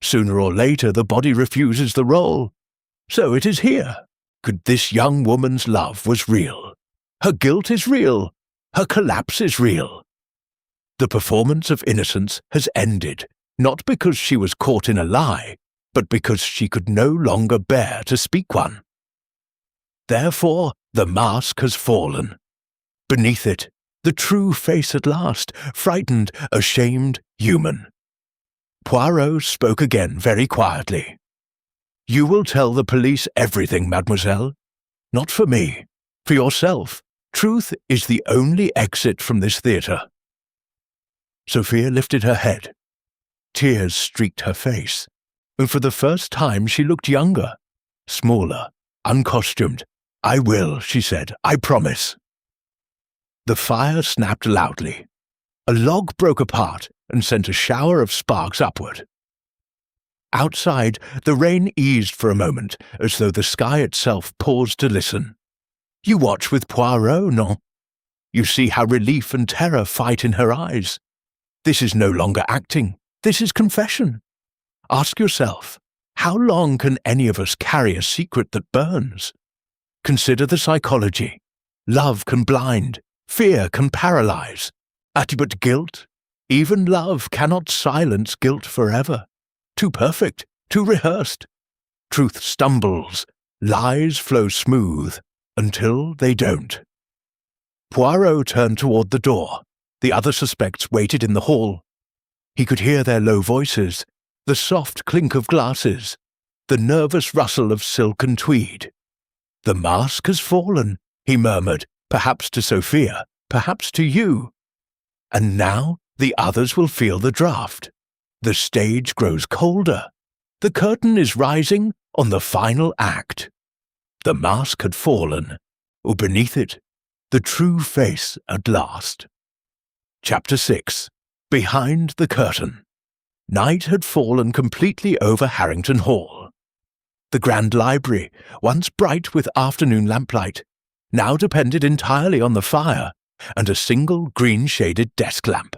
[SPEAKER 1] Sooner or later the body refuses the role. So it is here. Could this young woman's love was real. Her guilt is real. Her collapse is real. The performance of innocence has ended, not because she was caught in a lie, but because she could no longer bear to speak one. Therefore, the mask has fallen. Beneath it, the true face at last, frightened, ashamed, human. Poirot spoke again very quietly. You will tell the police everything, mademoiselle. Not for me, for yourself. Truth is the only exit from this theatre. Sophia lifted her head. Tears streaked her face, and for the first time she looked younger, smaller, uncostumed. I will, she said, I promise. The fire snapped loudly. A log broke apart and sent a shower of sparks upward. Outside, the rain eased for a moment, as though the sky itself paused to listen. You watch with Poirot, non? You see how relief and terror fight in her eyes. This is no longer acting. This is confession. Ask yourself, how long can any of us carry a secret that burns? Consider the psychology. Love can blind. Fear can paralyze. But guilt, even love cannot silence guilt forever. Too perfect, too rehearsed. Truth stumbles, lies flow smooth, until they don't. Poirot turned toward the door. The other suspects waited in the hall. He could hear their low voices, the soft clink of glasses, the nervous rustle of silk and tweed. The mask has fallen, he murmured, perhaps to Sophia, perhaps to you. And now the others will feel the draught. The stage grows colder. The curtain is rising on the final act. The mask had fallen, or beneath it, the true face at last. Chapter 6. Behind the Curtain. Night had fallen completely over Harrington Hall. The Grand Library, once bright with afternoon lamplight, now depended entirely on the fire and a single green-shaded desk lamp.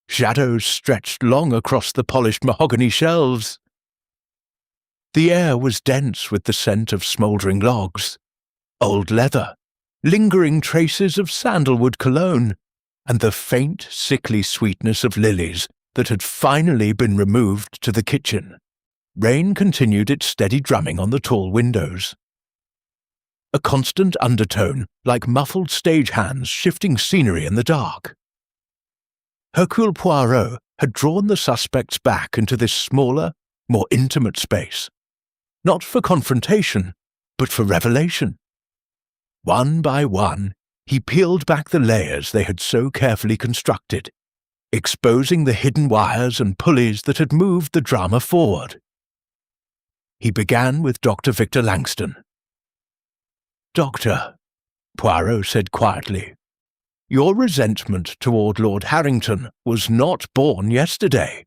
[SPEAKER 1] Shadows stretched long across the polished mahogany shelves. The air was dense with the scent of smouldering logs, old leather, lingering traces of sandalwood cologne, and the faint, sickly sweetness of lilies that had finally been removed to the kitchen. Rain continued its steady drumming on the tall windows. A constant undertone, like muffled stage hands shifting scenery in the dark. Hercule Poirot had drawn the suspects back into this smaller, more intimate space, not for confrontation, but for revelation. One by one, he peeled back the layers they had so carefully constructed, exposing the hidden wires and pulleys that had moved the drama forward. He began with Dr. Victor Langston. Doctor, Poirot said quietly, your resentment toward Lord Harrington was not born yesterday.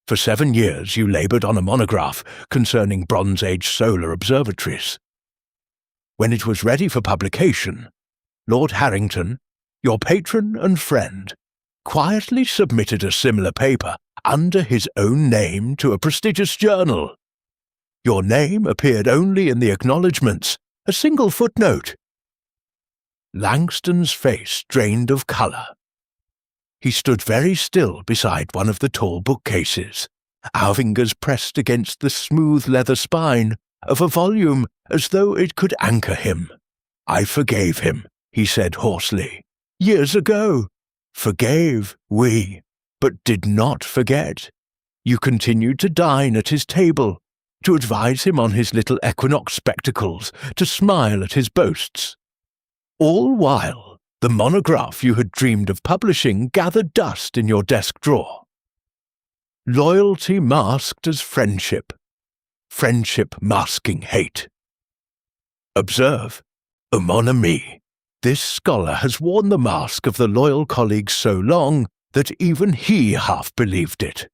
[SPEAKER 1] For 7 years you laboured on a monograph concerning Bronze Age solar observatories. When it was ready for publication, Lord Harrington, your patron and friend, quietly submitted a similar paper under his own name to a prestigious journal. Your name appeared only in the acknowledgements, a single footnote. Langston's face drained of colour. He stood very still beside one of the tall bookcases, our fingers pressed against the smooth leather spine, of a volume as though it could anchor him. "I forgave him," he said hoarsely. "Years ago. Forgave, oui, but did not forget. You continued to dine at his table, to advise him on his little Equinox spectacles, to smile at his boasts. All while, the monograph you had dreamed of publishing gathered dust in your desk drawer. Loyalty masked as friendship. Friendship masking hate. Observe, mon ami, this scholar has worn the mask of the loyal colleague so long that even he half believed it.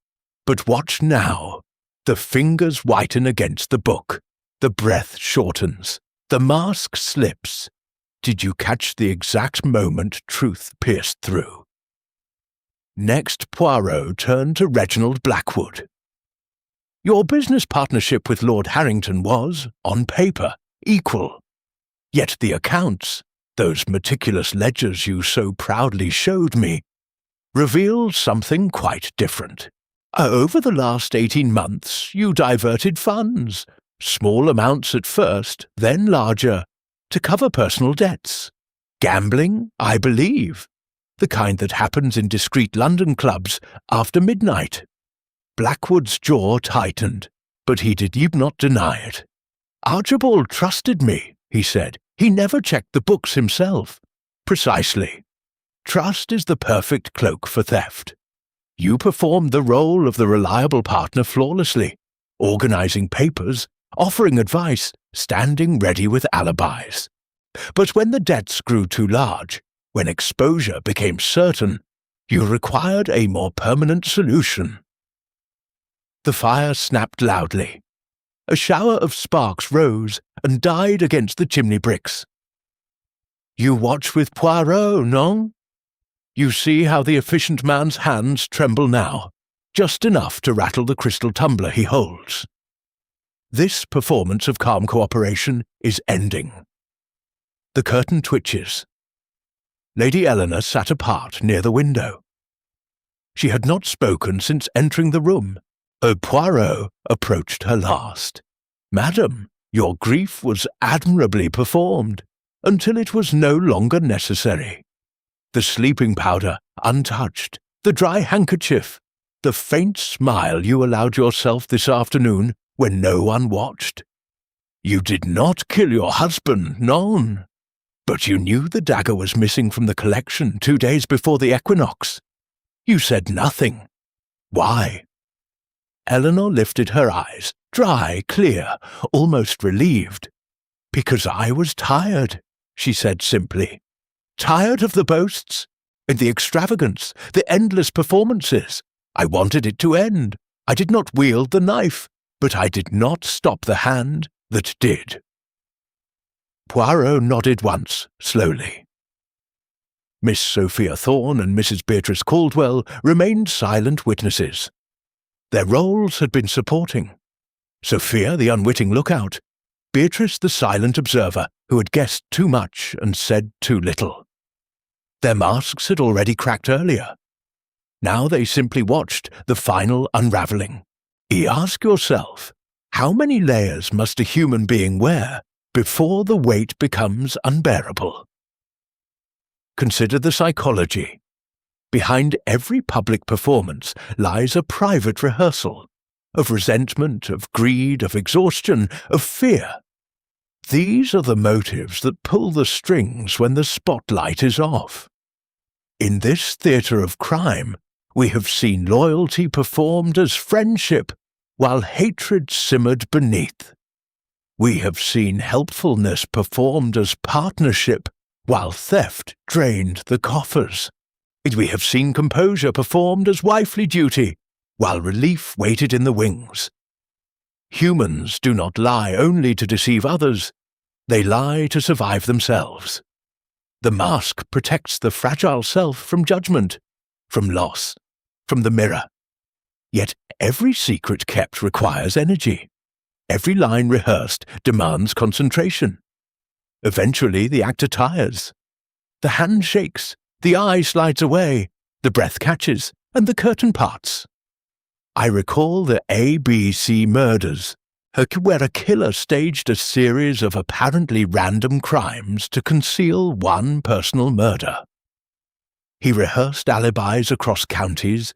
[SPEAKER 1] But watch now. The fingers whiten against the book. The breath shortens. The mask slips. Did you catch the exact moment truth pierced through? Next, Poirot turned to Reginald Blackwood. Your business partnership with Lord Harrington was, on paper, equal. Yet the accounts, those meticulous ledgers you so proudly showed me, revealed something quite different. Over the last 18 months, you diverted funds, small amounts at first, then larger, to cover personal debts. Gambling, I believe, the kind that happens in discreet London clubs after midnight. Blackwood's jaw tightened, but he did not deny it. Archibald trusted me, he said. He never checked the books himself. Precisely. Trust is the perfect cloak for theft. You performed the role of the reliable partner flawlessly, organizing papers, offering advice, standing ready with alibis. But when the debts grew too large, when exposure became certain, you required a more permanent solution. The fire snapped loudly. A shower of sparks rose and died against the chimney bricks. You watch with Poirot, non? You see how the efficient man's hands tremble now, just enough to rattle the crystal tumbler he holds. This performance of calm cooperation is ending. The curtain twitches. Lady Eleanor sat apart near the window. She had not spoken since entering the room. Poirot approached her last. Madam, your grief was admirably performed, until it was no longer necessary. The sleeping powder, untouched, the dry handkerchief, the faint smile you allowed yourself this afternoon when no one watched. You did not kill your husband, non. But you knew the dagger was missing from the collection 2 days before the equinox. You said nothing. Why? Eleanor lifted her eyes, dry, clear, almost relieved. Because I was tired, she said simply. Tired of the boasts, and the extravagance, the endless performances. I wanted it to end. I did not wield the knife, but I did not stop the hand that did. Poirot nodded once, slowly. Miss Sophia Thorne and Mrs. Beatrice Caldwell remained silent witnesses. Their roles had been supporting. Sophia, the unwitting lookout. Beatrice, the silent observer, who had guessed too much and said too little. Their masks had already cracked earlier. Now they simply watched the final unravelling. Ask yourself, how many layers must a human being wear before the weight becomes unbearable? Consider the psychology. Behind every public performance lies a private rehearsal, of resentment, of greed, of exhaustion, of fear. These are the motives that pull the strings when the spotlight is off. In this theatre of crime, we have seen loyalty performed as friendship, while hatred simmered beneath. We have seen helpfulness performed as partnership, while theft drained the coffers. We have seen composure performed as wifely duty, while relief waited in the wings. Humans do not lie only to deceive others, they lie to survive themselves. The mask protects the fragile self from judgment, from loss, from the mirror. Yet every secret kept requires energy. Every line rehearsed demands concentration. Eventually the actor tires. The hand shakes, the eye slides away, the breath catches, and the curtain parts. I recall the ABC murders, where a killer staged a series of apparently random crimes to conceal one personal murder. He rehearsed alibis across counties,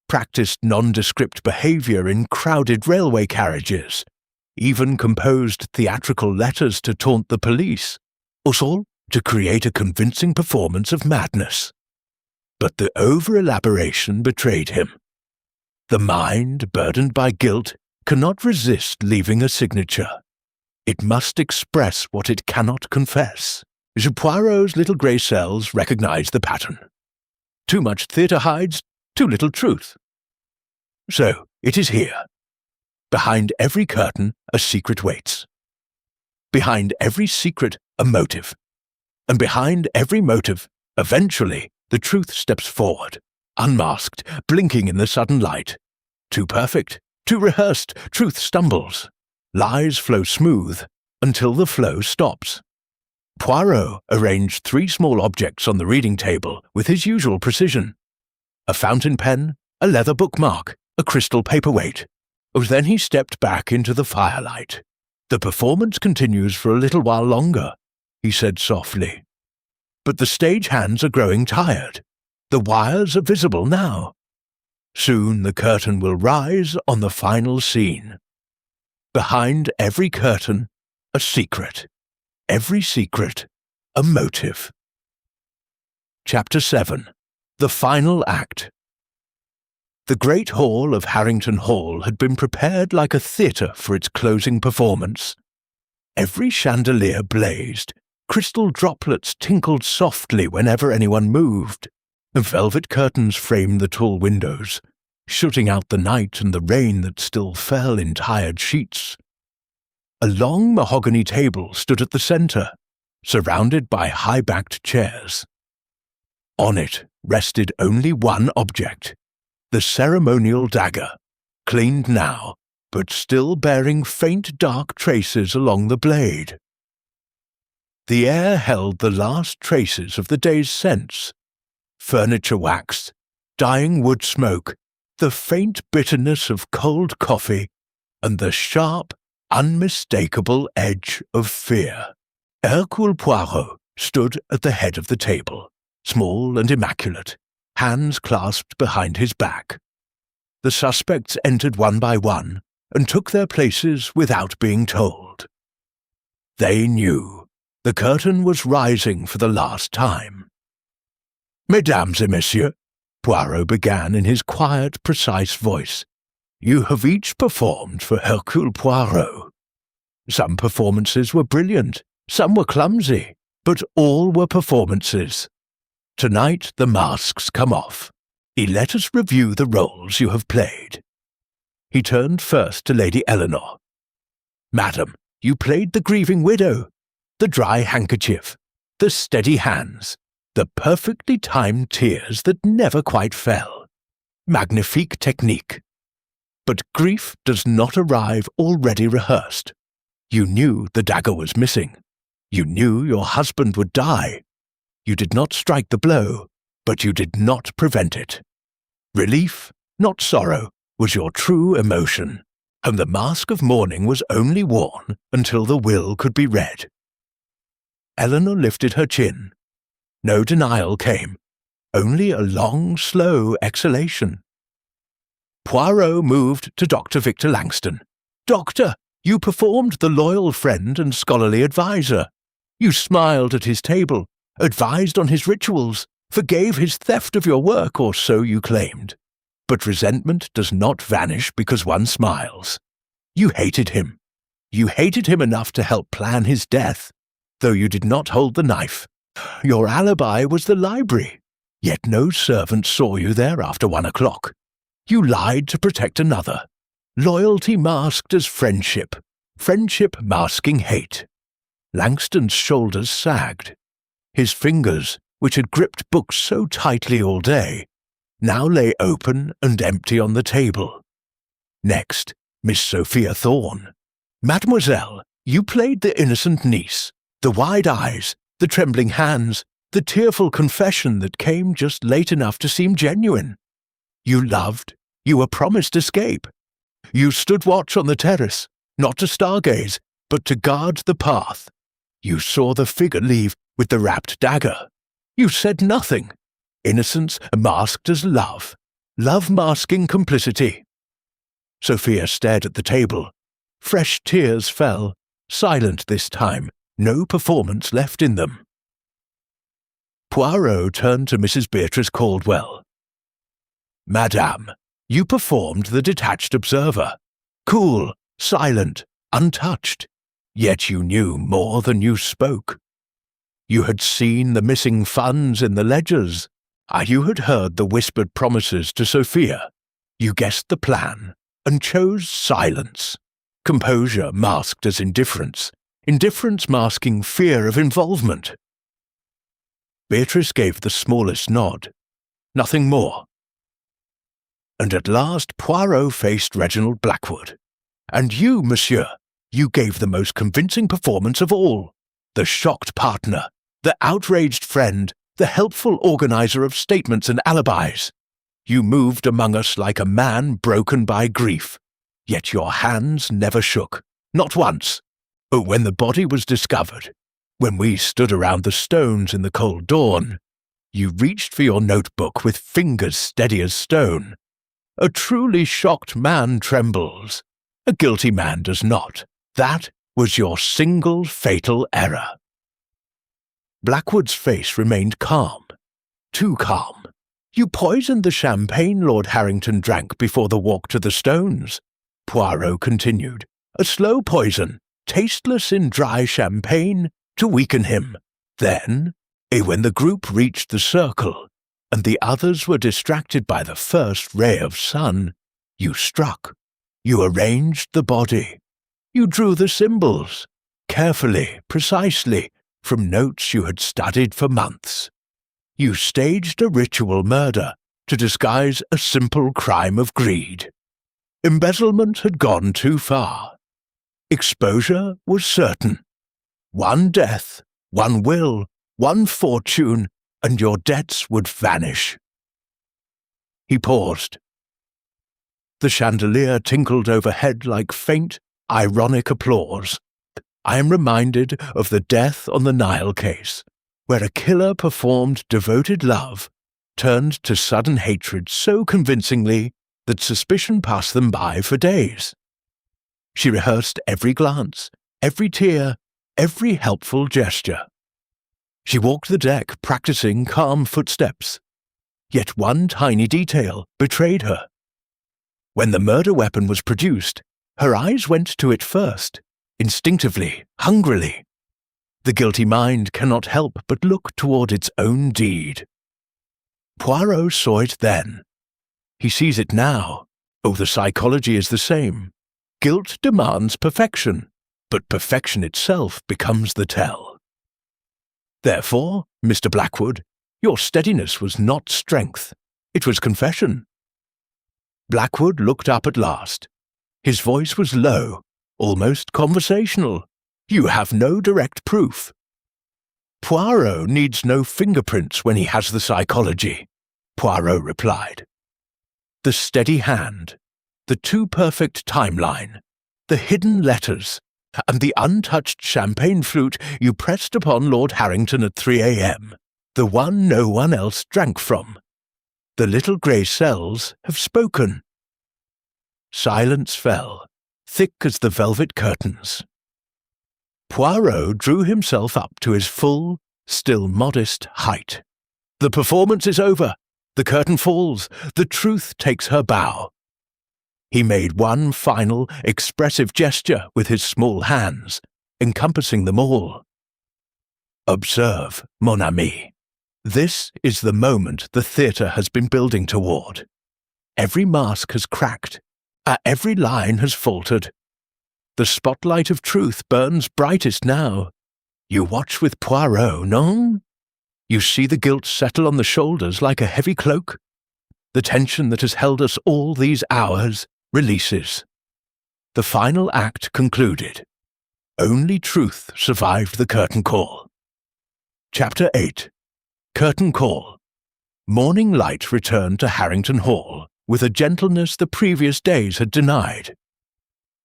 [SPEAKER 1] practiced nondescript behavior in crowded railway carriages, even composed theatrical letters to taunt the police, all to create a convincing performance of madness. But the over-elaboration betrayed him. The mind, burdened by guilt, cannot resist leaving a signature. It must express what it cannot confess. Poirot's little grey cells recognized the pattern. Too much theatre hides, too little truth. So, it is here. Behind every curtain, a secret waits. Behind every secret, a motive. And behind every motive, eventually, the truth steps forward, unmasked, blinking in the sudden light. Too perfect, too rehearsed, truth stumbles. Lies flow smooth until the flow stops. Poirot arranged 3 small objects on the reading table with his usual precision. A fountain pen, a leather bookmark, a crystal paperweight. Then he stepped back into the firelight. "The performance continues for a little while longer," he said softly. "But the stage hands are growing tired. The wires are visible now. Soon the curtain will rise on the final scene. Behind every curtain, a secret. Every secret, a motive." Chapter 7. The Final Act. The great hall of Harrington Hall had been prepared like a theatre for its closing performance. Every chandelier blazed, crystal droplets tinkled softly whenever anyone moved. Velvet curtains framed the tall windows, shutting out the night and the rain that still fell in tired sheets. A long mahogany table stood at the centre, surrounded by high-backed chairs. On it rested only one object, the ceremonial dagger, cleaned now, but still bearing faint dark traces along the blade. The air held the last traces of the day's scents: furniture wax, dying wood smoke, the faint bitterness of cold coffee, and the sharp, unmistakable edge of fear. Hercule Poirot stood at the head of the table, small and immaculate, hands clasped behind his back. The suspects entered one by one and took their places without being told. They knew the curtain was rising for the last time. "Mesdames et messieurs," Poirot began in his quiet, precise voice, "you have each performed for Hercule Poirot. Some performances were brilliant, some were clumsy, but all were performances. Tonight the masks come off. Let us review the roles you have played." He turned first to Lady Eleanor. "Madam, you played the grieving widow, the dry handkerchief, the steady hands, the perfectly timed tears that never quite fell. Magnifique technique. But grief does not arrive already rehearsed. You knew the dagger was missing. You knew your husband would die. You did not strike the blow, but you did not prevent it. Relief, not sorrow, was your true emotion, and the mask of mourning was only worn until the will could be read." Eleanor lifted her chin. No denial came, only a long, slow exhalation. Poirot moved to Dr. Victor Langston. "Doctor, you performed the loyal friend and scholarly adviser. You smiled at his table, advised on his rituals, forgave his theft of your work, or so you claimed. But resentment does not vanish because one smiles. You hated him. You hated him enough to help plan his death, though you did not hold the knife. Your alibi was the library, yet no servant saw you there after 1 o'clock. You lied to protect another. Loyalty masked as friendship, friendship masking hate." Langston's shoulders sagged. His fingers, which had gripped books so tightly all day, now lay open and empty on the table. Next, Miss Sophia Thorne. "Mademoiselle, you played the innocent niece, the wide eyes, the trembling hands, the tearful confession that came just late enough to seem genuine. You loved, you were promised escape. You stood watch on the terrace, not to stargaze, but to guard the path. You saw the figure leave with the wrapped dagger. You said nothing. Innocence masked as love. Love masking complicity. Sophia stared at the table. Fresh tears fell, silent this time, no performance left in them. Poirot turned to Mrs. Beatrice Caldwell. Madame, you performed the detached observer. Cool, silent, untouched. Yet you knew more than you spoke. You had seen the missing funds in the ledgers. You had heard the whispered promises to Sophia. You guessed the plan and chose silence. Composure masked as indifference. Indifference masking fear of involvement. Beatrice gave the smallest nod. Nothing more. And at last Poirot faced Reginald Blackwood. And you, monsieur, you gave the most convincing performance of all. The shocked partner, the outraged friend, the helpful organizer of statements and alibis. You moved among us like a man broken by grief. Yet your hands never shook, not once. Oh, when the body was discovered, when we stood around the stones in the cold dawn, you reached for your notebook with fingers steady as stone. A truly shocked man trembles. A guilty man does not. That was your single fatal error. Blackwood's face remained calm. Too calm. You poisoned the champagne Lord Harrington drank before the walk to the stones. Poirot continued. A slow poison, tasteless in dry champagne, to weaken him. Then, when the group reached the circle, and the others were distracted by the first ray of sun, you struck. You arranged the body. You drew the symbols, carefully, precisely, from notes you had studied for months. You staged a ritual murder to disguise a simple crime of greed. Embezzlement had gone too far. Exposure was certain. One death, one will, one fortune, and your debts would vanish. He paused. The chandelier tinkled overhead like faint, ironic applause. I am reminded of the death on the Nile case, where a killer performed devoted love, turned to sudden hatred so convincingly that suspicion passed them by for days. She rehearsed every glance, every tear, every helpful gesture. She walked the deck practicing calm footsteps. Yet one tiny detail betrayed her. When the murder weapon was produced, her eyes went to it first, instinctively, hungrily. The guilty mind cannot help but look toward its own deed. Poirot saw it then. He sees it now. Oh, the psychology is the same. Guilt demands perfection, but perfection itself becomes the tell. Therefore, Mr. Blackwood, your steadiness was not strength. It was confession. Blackwood looked up at last. His voice was low, almost conversational. You have no direct proof. Poirot needs no fingerprints when he has the psychology, Poirot replied. The steady hand, the too-perfect timeline, the hidden letters, and the untouched champagne flute you pressed upon Lord Harrington at 3 a.m., the one no one else drank from. The little grey cells have spoken. Silence fell, thick as the velvet curtains. Poirot drew himself up to his full, still modest height. The performance is over. The curtain falls. The truth takes her bow. He made one final, expressive gesture with his small hands, encompassing them all. Observe, mon ami. This is the moment the theatre has been building toward. Every mask has cracked. Every line has faltered. The spotlight of truth burns brightest now. You watch with Poirot, non? You see the guilt settle on the shoulders like a heavy cloak. The tension that has held us all these hours releases. The final act concluded. Only truth survived the curtain call. Chapter 8. Curtain Call. Morning light returned to Harrington Hall with a gentleness the previous days had denied.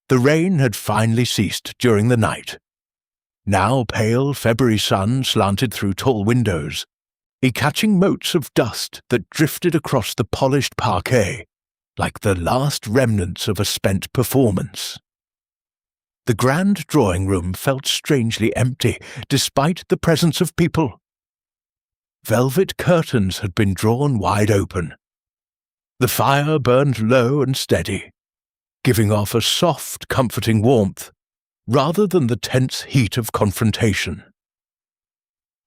[SPEAKER 1] The rain had finally ceased during the night. Now pale February sun slanted through tall windows, catching motes of dust that drifted across the polished parquet like the last remnants of a spent performance. The grand drawing-room felt strangely empty, despite the presence of people. Velvet curtains had been drawn wide open. The fire burned low and steady, giving off a soft, comforting warmth, rather than the tense heat of confrontation.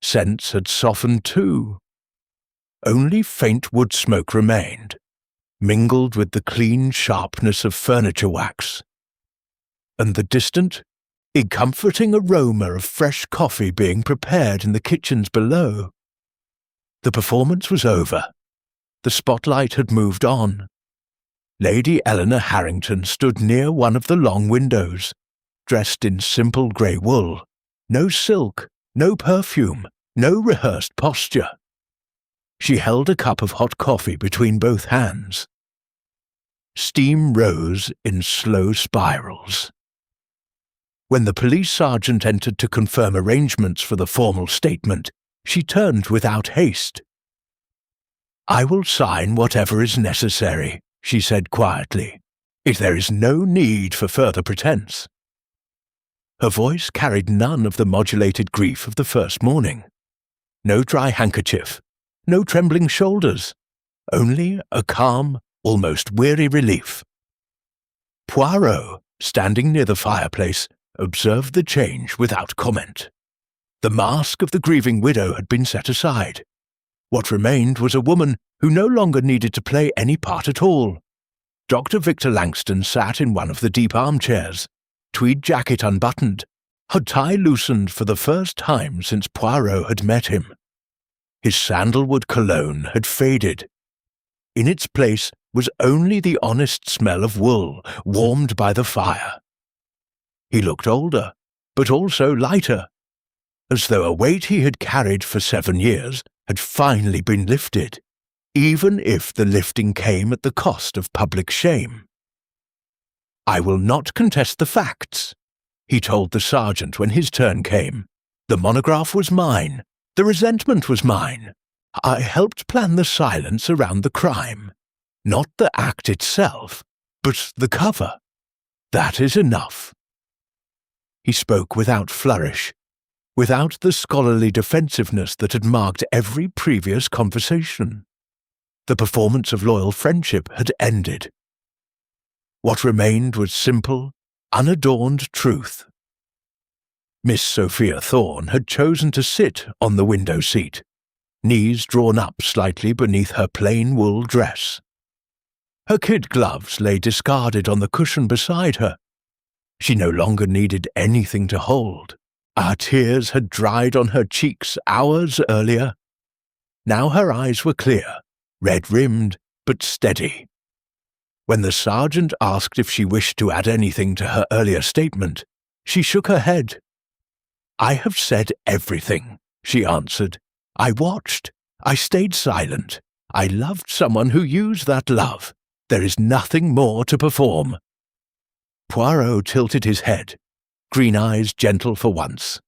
[SPEAKER 1] Scents had softened too. Only faint wood smoke remained, mingled with the clean sharpness of furniture wax, and the distant, comforting aroma of fresh coffee being prepared in the kitchens below. The performance was over. The spotlight had moved on. Lady Eleanor Harrington stood near one of the long windows, dressed in simple grey wool, no silk, no perfume, no rehearsed posture. She held a cup of hot coffee between both hands. Steam rose in slow spirals. When the police sergeant entered to confirm arrangements for the formal statement, she turned without haste. "I will sign whatever is necessary," she said quietly, "if there is no need for further pretense." Her voice carried none of the modulated grief of the first morning. No dry handkerchief, no trembling shoulders, only a calm, almost weary relief. Poirot, standing near the fireplace, observed the change without comment. The mask of the grieving widow had been set aside. What remained was a woman who no longer needed to play any part at all. Dr. Victor Langston sat in one of the deep armchairs, tweed jacket unbuttoned, her tie loosened for the first time since Poirot had met him. His sandalwood cologne had faded. In its place was only the honest smell of wool, warmed by the fire. He looked older, but also lighter, as though a weight he had carried for 7 years had finally been lifted, even if the lifting came at the cost of public shame. "I will not contest the facts," he told the sergeant when his turn came. "The monograph was mine. The resentment was mine. I helped plan the silence around the crime. Not the act itself, but the cover. That is enough." He spoke without flourish, without the scholarly defensiveness that had marked every previous conversation. The performance of loyal friendship had ended. What remained was simple, unadorned truth. Miss Sophia Thorne had chosen to sit on the window seat, knees drawn up slightly beneath her plain wool dress. Her kid gloves lay discarded on the cushion beside her. She no longer needed anything to hold. Our tears had dried on her cheeks hours earlier. Now her eyes were clear, red-rimmed, but steady. When the sergeant asked if she wished to add anything to her earlier statement, she shook her head. "I have said everything," she answered. "I watched. I stayed silent. I loved someone who used that love. There is nothing more to perform." Poirot tilted his head, green eyes gentle for once.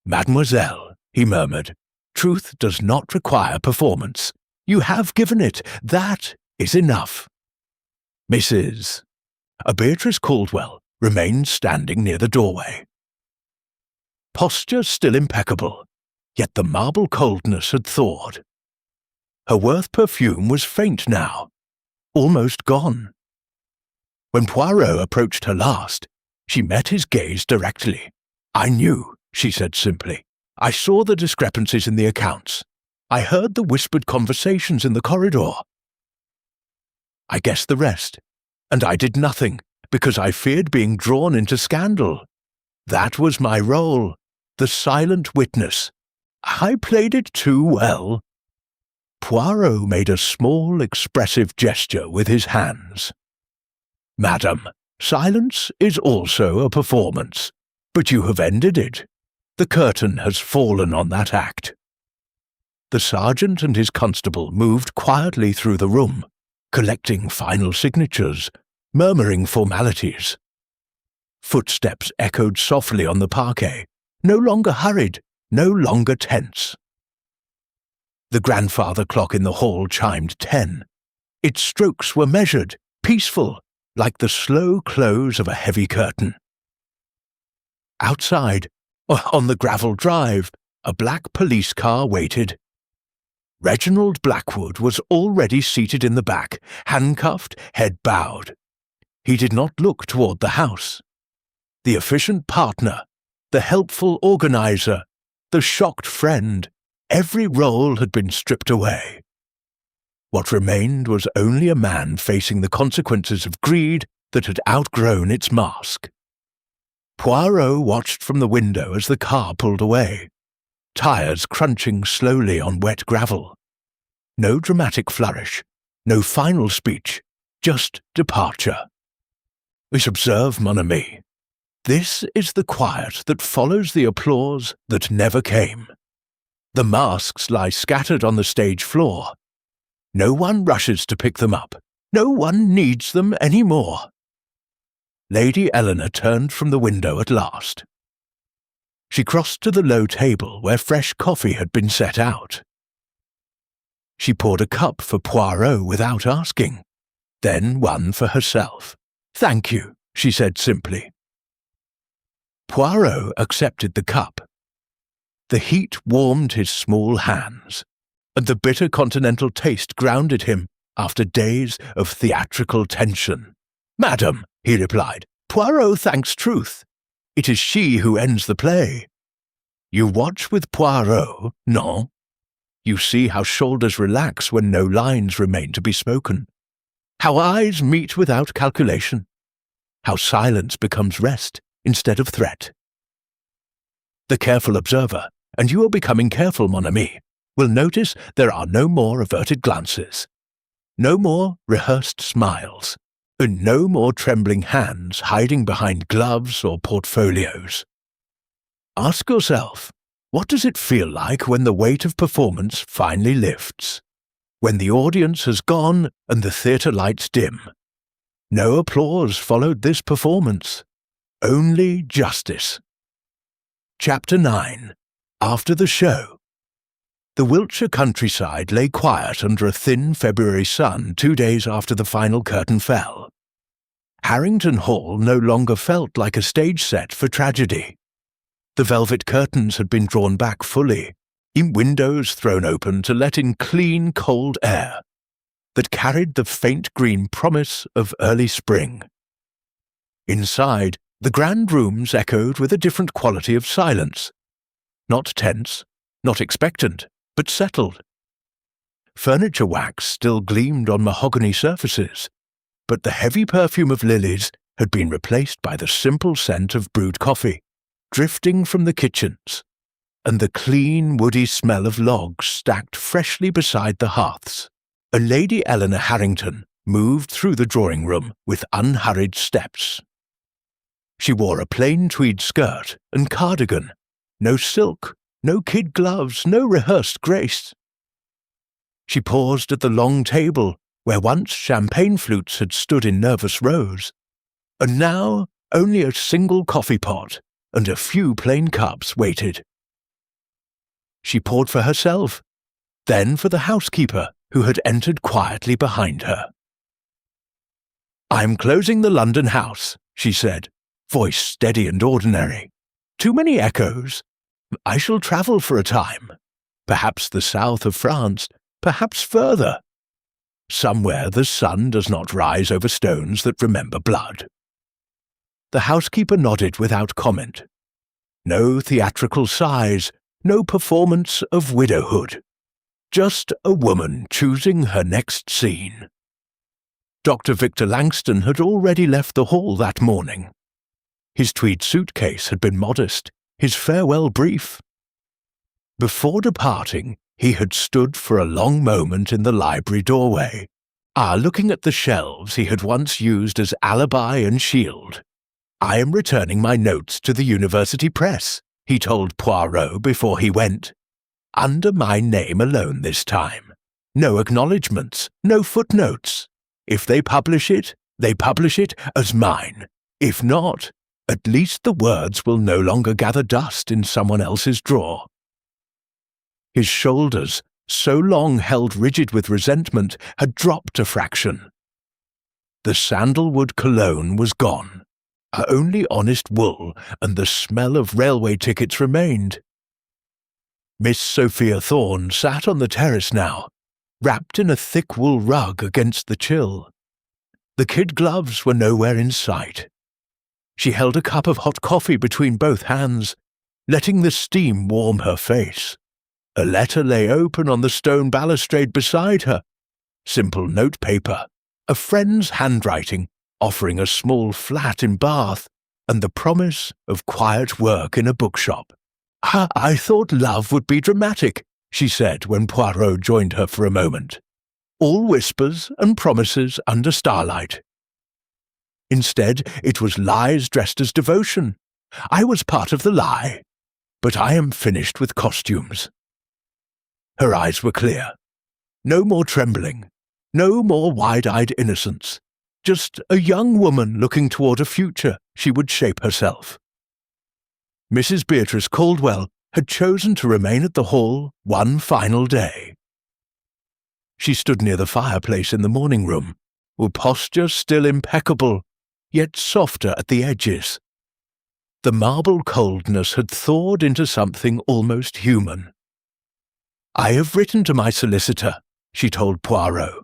[SPEAKER 1] "Mademoiselle," he murmured, "truth does not require performance. You have given it. That is enough." Mrs. Beatrice Caldwell remained standing near the doorway. Posture still impeccable, yet the marble coldness had thawed. Her Worth perfume was faint now, almost gone. When Poirot approached her last, she met his gaze directly. "I knew," she said simply. "I saw the discrepancies in the accounts. I heard the whispered conversations in the corridor. I guessed the rest, and I did nothing because I feared being drawn into scandal. That was my role, the silent witness. I played it too well." Poirot made a small, expressive gesture with his hands. "Madam, silence is also a performance, but you have ended it. The curtain has fallen on that act." The sergeant and his constable moved quietly through the room, collecting final signatures, murmuring formalities. Footsteps echoed softly on the parquet, no longer hurried, no longer tense. The grandfather clock in the hall chimed 10. Its strokes were measured, peaceful, like the slow close of a heavy curtain. Outside, on the gravel drive, a black police car waited. Reginald Blackwood was already seated in the back, handcuffed, head bowed. He did not look toward the house. The efficient partner, the helpful organizer, the shocked friend, every role had been stripped away. What remained was only a man facing the consequences of greed that had outgrown its mask. Poirot watched from the window as the car pulled away, tires crunching slowly on wet gravel. No dramatic flourish, no final speech, just departure. Observe, mon ami. This is the quiet that follows the applause that never came. The masks lie scattered on the stage floor. No one rushes to pick them up. No one needs them any more. Lady Eleanor turned from the window at last. She crossed to the low table where fresh coffee had been set out. She poured a cup for Poirot without asking, then one for herself. "Thank you," she said simply. Poirot accepted the cup. The heat warmed his small hands, and the bitter continental taste grounded him after days of theatrical tension. "Madam," he replied, "Poirot thanks truth. It is she who ends the play. You watch with Poirot, non? You see how shoulders relax when no lines remain to be spoken, how eyes meet without calculation, how silence becomes rest instead of threat. The careful observer, and you are becoming careful, mon ami, will notice there are no more averted glances, no more rehearsed smiles, and no more trembling hands hiding behind gloves or portfolios. Ask yourself, what does it feel like when the weight of performance finally lifts? When the audience has gone and the theatre lights dim? No applause followed this performance. Only justice. Chapter 9. After the show. The Wiltshire countryside lay quiet under a thin February sun 2 days after the final curtain fell. Harrington Hall no longer felt like a stage set for tragedy. The velvet curtains had been drawn back fully, windows thrown open to let in clean, cold air that carried the faint green promise of early spring. Inside, the grand rooms echoed with a different quality of silence. Not tense, not expectant, but settled. Furniture wax still gleamed on mahogany surfaces, but the heavy perfume of lilies had been replaced by the simple scent of brewed coffee, drifting from the kitchens, and the clean, woody smell of logs stacked freshly beside the hearths. A Lady Eleanor Harrington moved through the drawing-room with unhurried steps. She wore a plain tweed skirt and cardigan, no silk, no kid gloves, no rehearsed grace. She paused at the long table where once champagne flutes had stood in nervous rows, and now only a single coffee pot and a few plain cups waited. She poured for herself, then for the housekeeper who had entered quietly behind her. "I'm closing the London house," she said, voice steady and ordinary. "Too many echoes. I shall travel for a time. Perhaps the south of France, perhaps further. Somewhere the sun does not rise over stones that remember blood." The housekeeper nodded without comment. No theatrical sighs, no performance of widowhood. Just a woman choosing her next scene. Dr. Victor Langston had already left the hall that morning. His tweed suitcase had been modest, his farewell brief. Before departing, he had stood for a long moment in the library doorway, looking at the shelves he had once used as alibi and shield. "I am returning my notes to the University Press," he told Poirot before he went. "Under my name alone this time. No acknowledgements, no footnotes. If they publish it as mine. If not, At least the words will no longer gather dust in someone else's drawer. His shoulders, so long held rigid with resentment, had dropped a fraction. The sandalwood cologne was gone. Only honest wool and the smell of railway tickets remained. Miss Sophia Thorne sat on the terrace now, wrapped in a thick wool rug against the chill. The kid gloves were nowhere in sight. She held a cup of hot coffee between both hands, letting the steam warm her face. A letter lay open on the stone balustrade beside her. Simple notepaper, a friend's handwriting offering a small flat in Bath, and the promise of quiet work in a bookshop. "I thought love would be dramatic," she said when Poirot joined her for a moment. "All whispers and promises under starlight." Instead, it was lies dressed as devotion. I was part of the lie, but I am finished with costumes. Her eyes were clear. No more trembling, no more wide-eyed innocence. Just a young woman looking toward a future she would shape herself. Mrs. Beatrice Caldwell had chosen to remain at the Hall one final day. She stood near the fireplace in the morning room, her posture still impeccable, yet softer at the edges. The marble coldness had thawed into something almost human. "I have written to my solicitor," she told Poirot.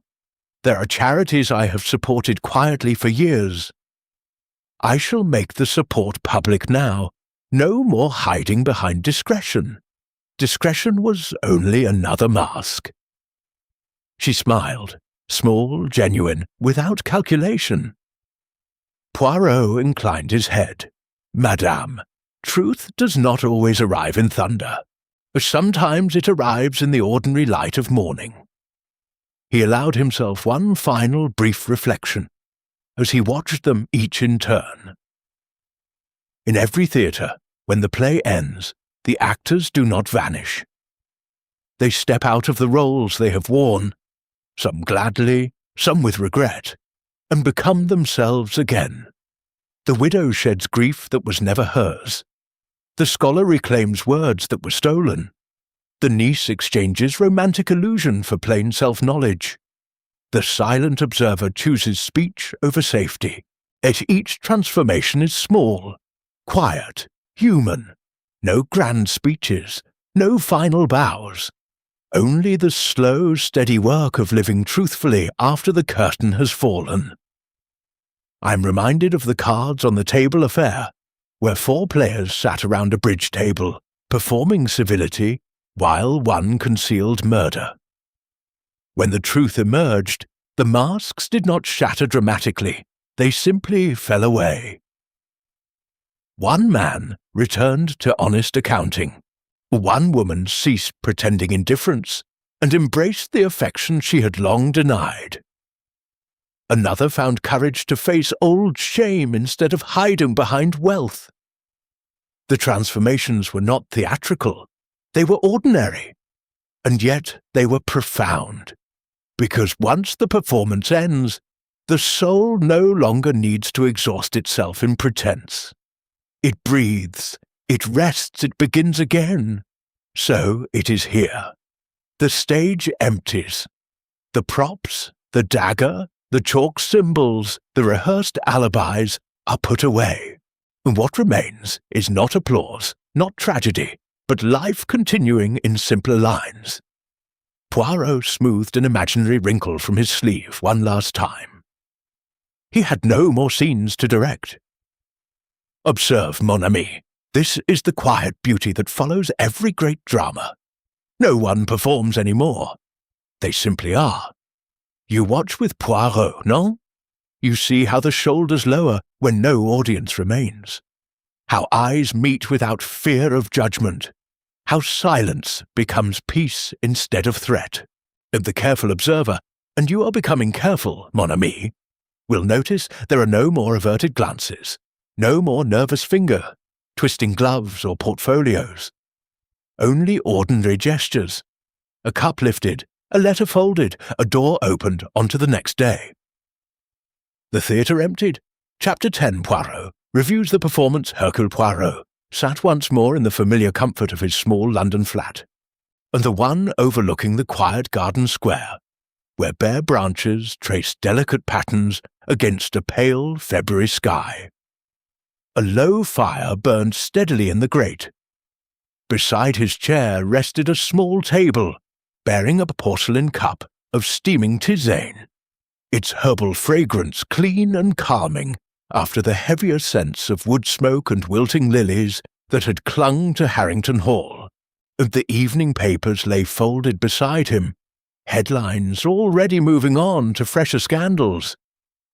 [SPEAKER 1] "There are charities I have supported quietly for years. I shall make the support public now. No more hiding behind discretion. Discretion was only another mask." She smiled, small, genuine, without calculation. Poirot inclined his head. "Madame, truth does not always arrive in thunder. Sometimes it arrives in the ordinary light of morning." He allowed himself one final brief reflection, as he watched them each in turn. In every theatre, when the play ends, the actors do not vanish. They step out of the roles they have worn, some gladly, some with regret, and become themselves again. The widow sheds grief that was never hers. The scholar reclaims words that were stolen. The niece exchanges romantic illusion for plain self-knowledge. The silent observer chooses speech over safety. Yet each transformation is small, quiet, human. No grand speeches, no final bows. Only the slow, steady work of living truthfully after the curtain has fallen. I'm reminded of the cards on the table affair, where 4 players sat around a bridge table, performing civility, while one concealed murder. When the truth emerged, the masks did not shatter dramatically, they simply fell away. One man returned to honest accounting. One woman ceased pretending indifference and embraced the affection she had long denied. Another found courage to face old shame instead of hiding behind wealth. The transformations were not theatrical, they were ordinary, and yet they were profound, because once the performance ends, the soul no longer needs to exhaust itself in pretense. It breathes, it rests, it begins again. So it is here. The stage empties. The props, the dagger, the chalk symbols, the rehearsed alibis are put away. And what remains is not applause, not tragedy, but life continuing in simpler lines. Poirot smoothed an imaginary wrinkle from his sleeve one last time. He had no more scenes to direct. "Observe, mon ami, this is the quiet beauty that follows every great drama. No one performs any more. They simply are. You watch with Poirot, no? You see how the shoulders lower when no audience remains. How eyes meet without fear of judgment. How silence becomes peace instead of threat. And the careful observer, and you are becoming careful, mon ami, will notice there are no more averted glances, no more nervous finger, twisting gloves or portfolios. Only ordinary gestures. A cup lifted, a letter folded, a door opened onto the next day. The theatre emptied. Chapter 10, Poirot. Reviews the performance. Hercule Poirot sat once more in the familiar comfort of his small London flat, and the one overlooking the quiet garden square, where bare branches traced delicate patterns against a pale February sky. A low fire burned steadily in the grate. Beside his chair rested a small table, bearing a porcelain cup of steaming tisane, its herbal fragrance clean and calming after the heavier scents of wood smoke and wilting lilies that had clung to Harrington Hall, and the evening papers lay folded beside him, headlines already moving on to fresher scandals.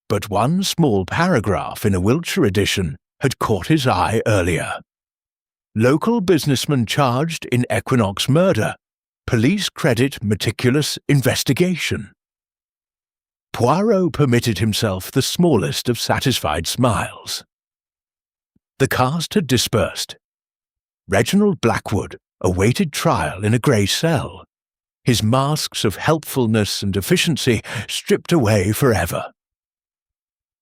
[SPEAKER 1] But one small paragraph in a Wiltshire edition had caught his eye earlier. Local businessman charged in Equinox murder. Police credit meticulous investigation. Poirot permitted himself the smallest of satisfied smiles. The cast had dispersed. Reginald Blackwood awaited trial in a grey cell, his masks of helpfulness and efficiency stripped away forever.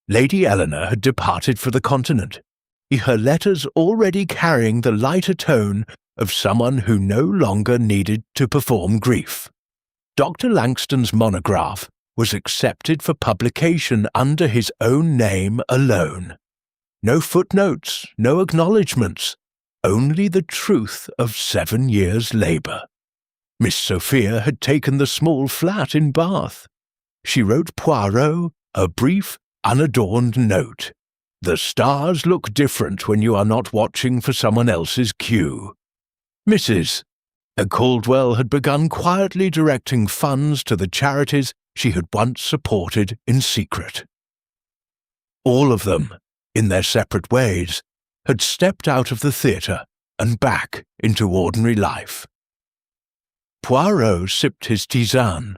[SPEAKER 1] Lady Eleanor had departed for the continent, her letters already carrying the lighter tone of someone who no longer needed to perform grief. Dr. Langston's monograph was accepted for publication under his own name alone. No footnotes, no acknowledgements, only the truth of 7 years' labour. Miss Sophia had taken the small flat in Bath. She wrote Poirot a brief, unadorned note. The stars look different when you are not watching for someone else's cue. Mrs. Caldwell had begun quietly directing funds to the charities she had once supported in secret. All of them, in their separate ways, had stepped out of the theatre and back into ordinary life. Poirot sipped his tisane,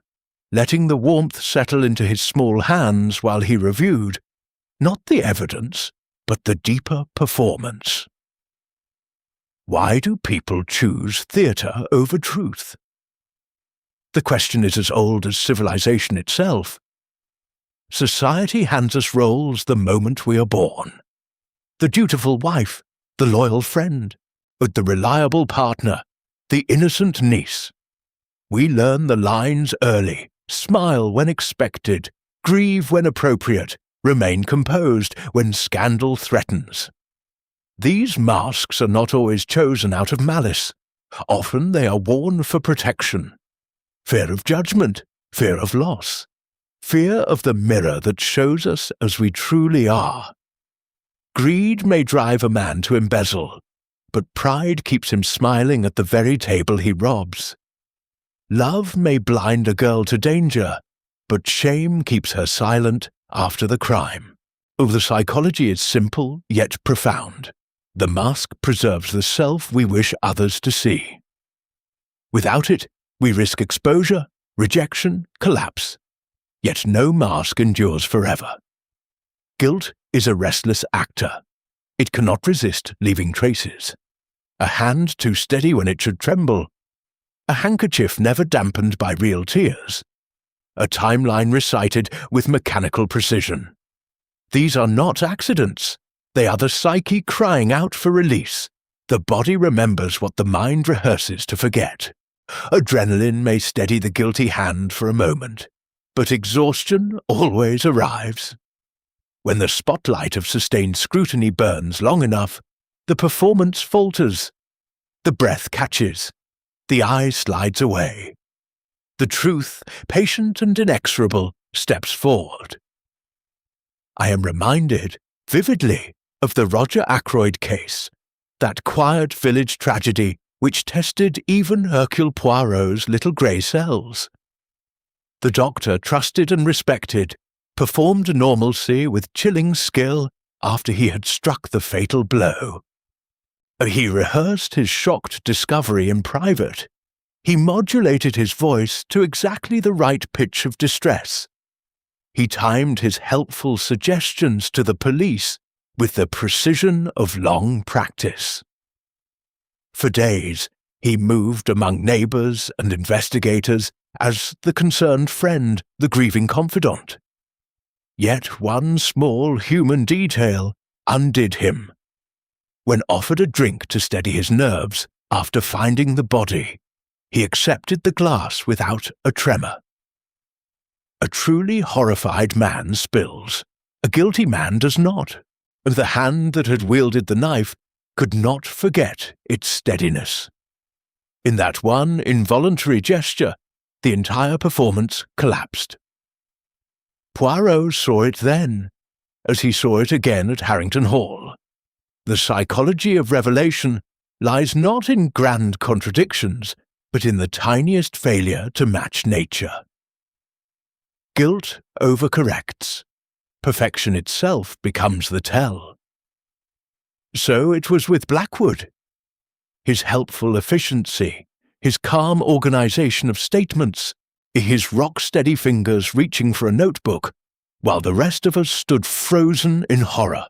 [SPEAKER 1] letting the warmth settle into his small hands while he reviewed, not the evidence, but the deeper performance. Why do people choose theatre over truth? The question is as old as civilization itself. Society hands us roles the moment we are born. The dutiful wife, the loyal friend, the reliable partner, the innocent niece. We learn the lines early, smile when expected, grieve when appropriate, remain composed when scandal threatens. These masks are not always chosen out of malice. Often they are worn for protection. Fear of judgment, fear of loss, fear of the mirror that shows us as we truly are. Greed may drive a man to embezzle, but pride keeps him smiling at the very table he robs. Love may blind a girl to danger, but shame keeps her silent after the crime. The psychology is simple yet profound. The mask preserves the self we wish others to see. Without it, we risk exposure, rejection, collapse. Yet no mask endures forever. Guilt is a restless actor. It cannot resist leaving traces. A hand too steady when it should tremble. A handkerchief never dampened by real tears. A timeline recited with mechanical precision. These are not accidents. They are the psyche crying out for release. The body remembers what the mind rehearses to forget. Adrenaline may steady the guilty hand for a moment, but exhaustion always arrives. When the spotlight of sustained scrutiny burns long enough, the performance falters. The breath catches. The eye slides away. The truth, patient and inexorable, steps forward. I am reminded, vividly, of the Roger Ackroyd case, that quiet village tragedy which tested even Hercule Poirot's little grey cells. The doctor, trusted and respected, performed normalcy with chilling skill after he had struck the fatal blow. He rehearsed his shocked discovery in private. He modulated his voice to exactly the right pitch of distress. He timed his helpful suggestions to the police with the precision of long practice. For days, he moved among neighbours and investigators as the concerned friend, the grieving confidant. Yet one small human detail, undid him. When offered a drink to steady his nerves after finding the body, he accepted the glass without a tremor. A truly horrified man spills. A guilty man does not, and the hand that had wielded the knife could not forget its steadiness. In that one involuntary gesture, the entire performance collapsed. Poirot saw it then, as he saw it again at Harrington Hall. The psychology of revelation lies not in grand contradictions, but in the tiniest failure to match nature. Guilt overcorrects. Perfection itself becomes the tell. So it was with Blackwood. His helpful efficiency, his calm organization of statements, his rock-steady fingers reaching for a notebook, while the rest of us stood frozen in horror.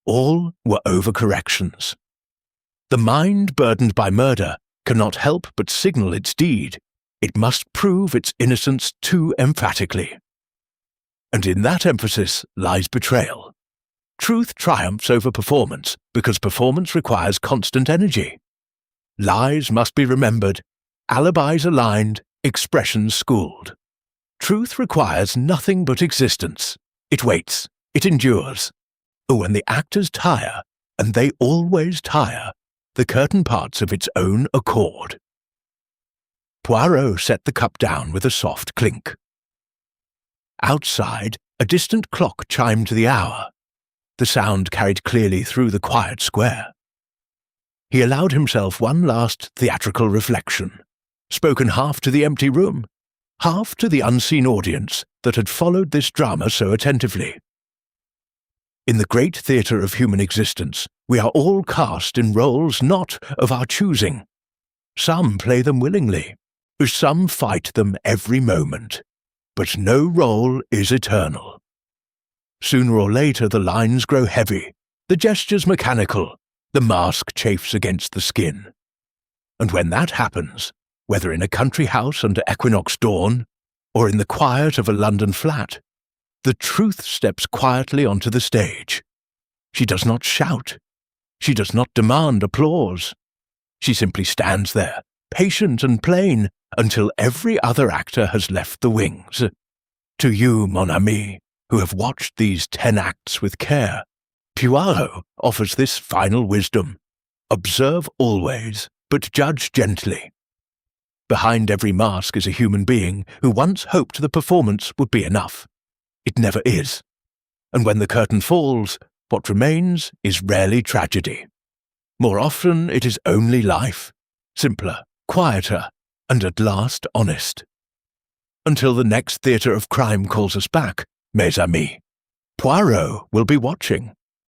[SPEAKER 1] All were overcorrections. The mind burdened by murder cannot help but signal its deed. It must prove its innocence too emphatically. And in that emphasis lies betrayal. Truth triumphs over performance because performance requires constant energy. Lies must be remembered, alibis aligned, expressions schooled. Truth requires nothing but existence. It waits, it endures. When the actors tire, and they always tire, the curtain parts of its own accord. Poirot set the cup down with a soft clink. Outside, a distant clock chimed the hour. The sound carried clearly through the quiet square. He allowed himself one last theatrical reflection, spoken half to the empty room, half to the unseen audience that had followed this drama so attentively. In the great theatre of human existence, we are all cast in roles not of our choosing. Some play them willingly, some fight them every moment. But no role is eternal. Sooner or later the lines grow heavy, the gestures mechanical, the mask chafes against the skin. And when that happens, whether in a country house under equinox dawn, or in the quiet of a London flat, the truth steps quietly onto the stage. She does not shout. She does not demand applause. She simply stands there, patient and plain, until every other actor has left the wings. To you, mon ami, who have watched these 10 acts with care, Poirot offers this final wisdom. Observe always, but judge gently. Behind every mask is a human being who once hoped the performance would be enough. It never is. And when the curtain falls, what remains is rarely tragedy. More often it is only life, simpler, quieter, and at last honest. Until the next theatre of crime calls us back, mes amis, Poirot will be watching.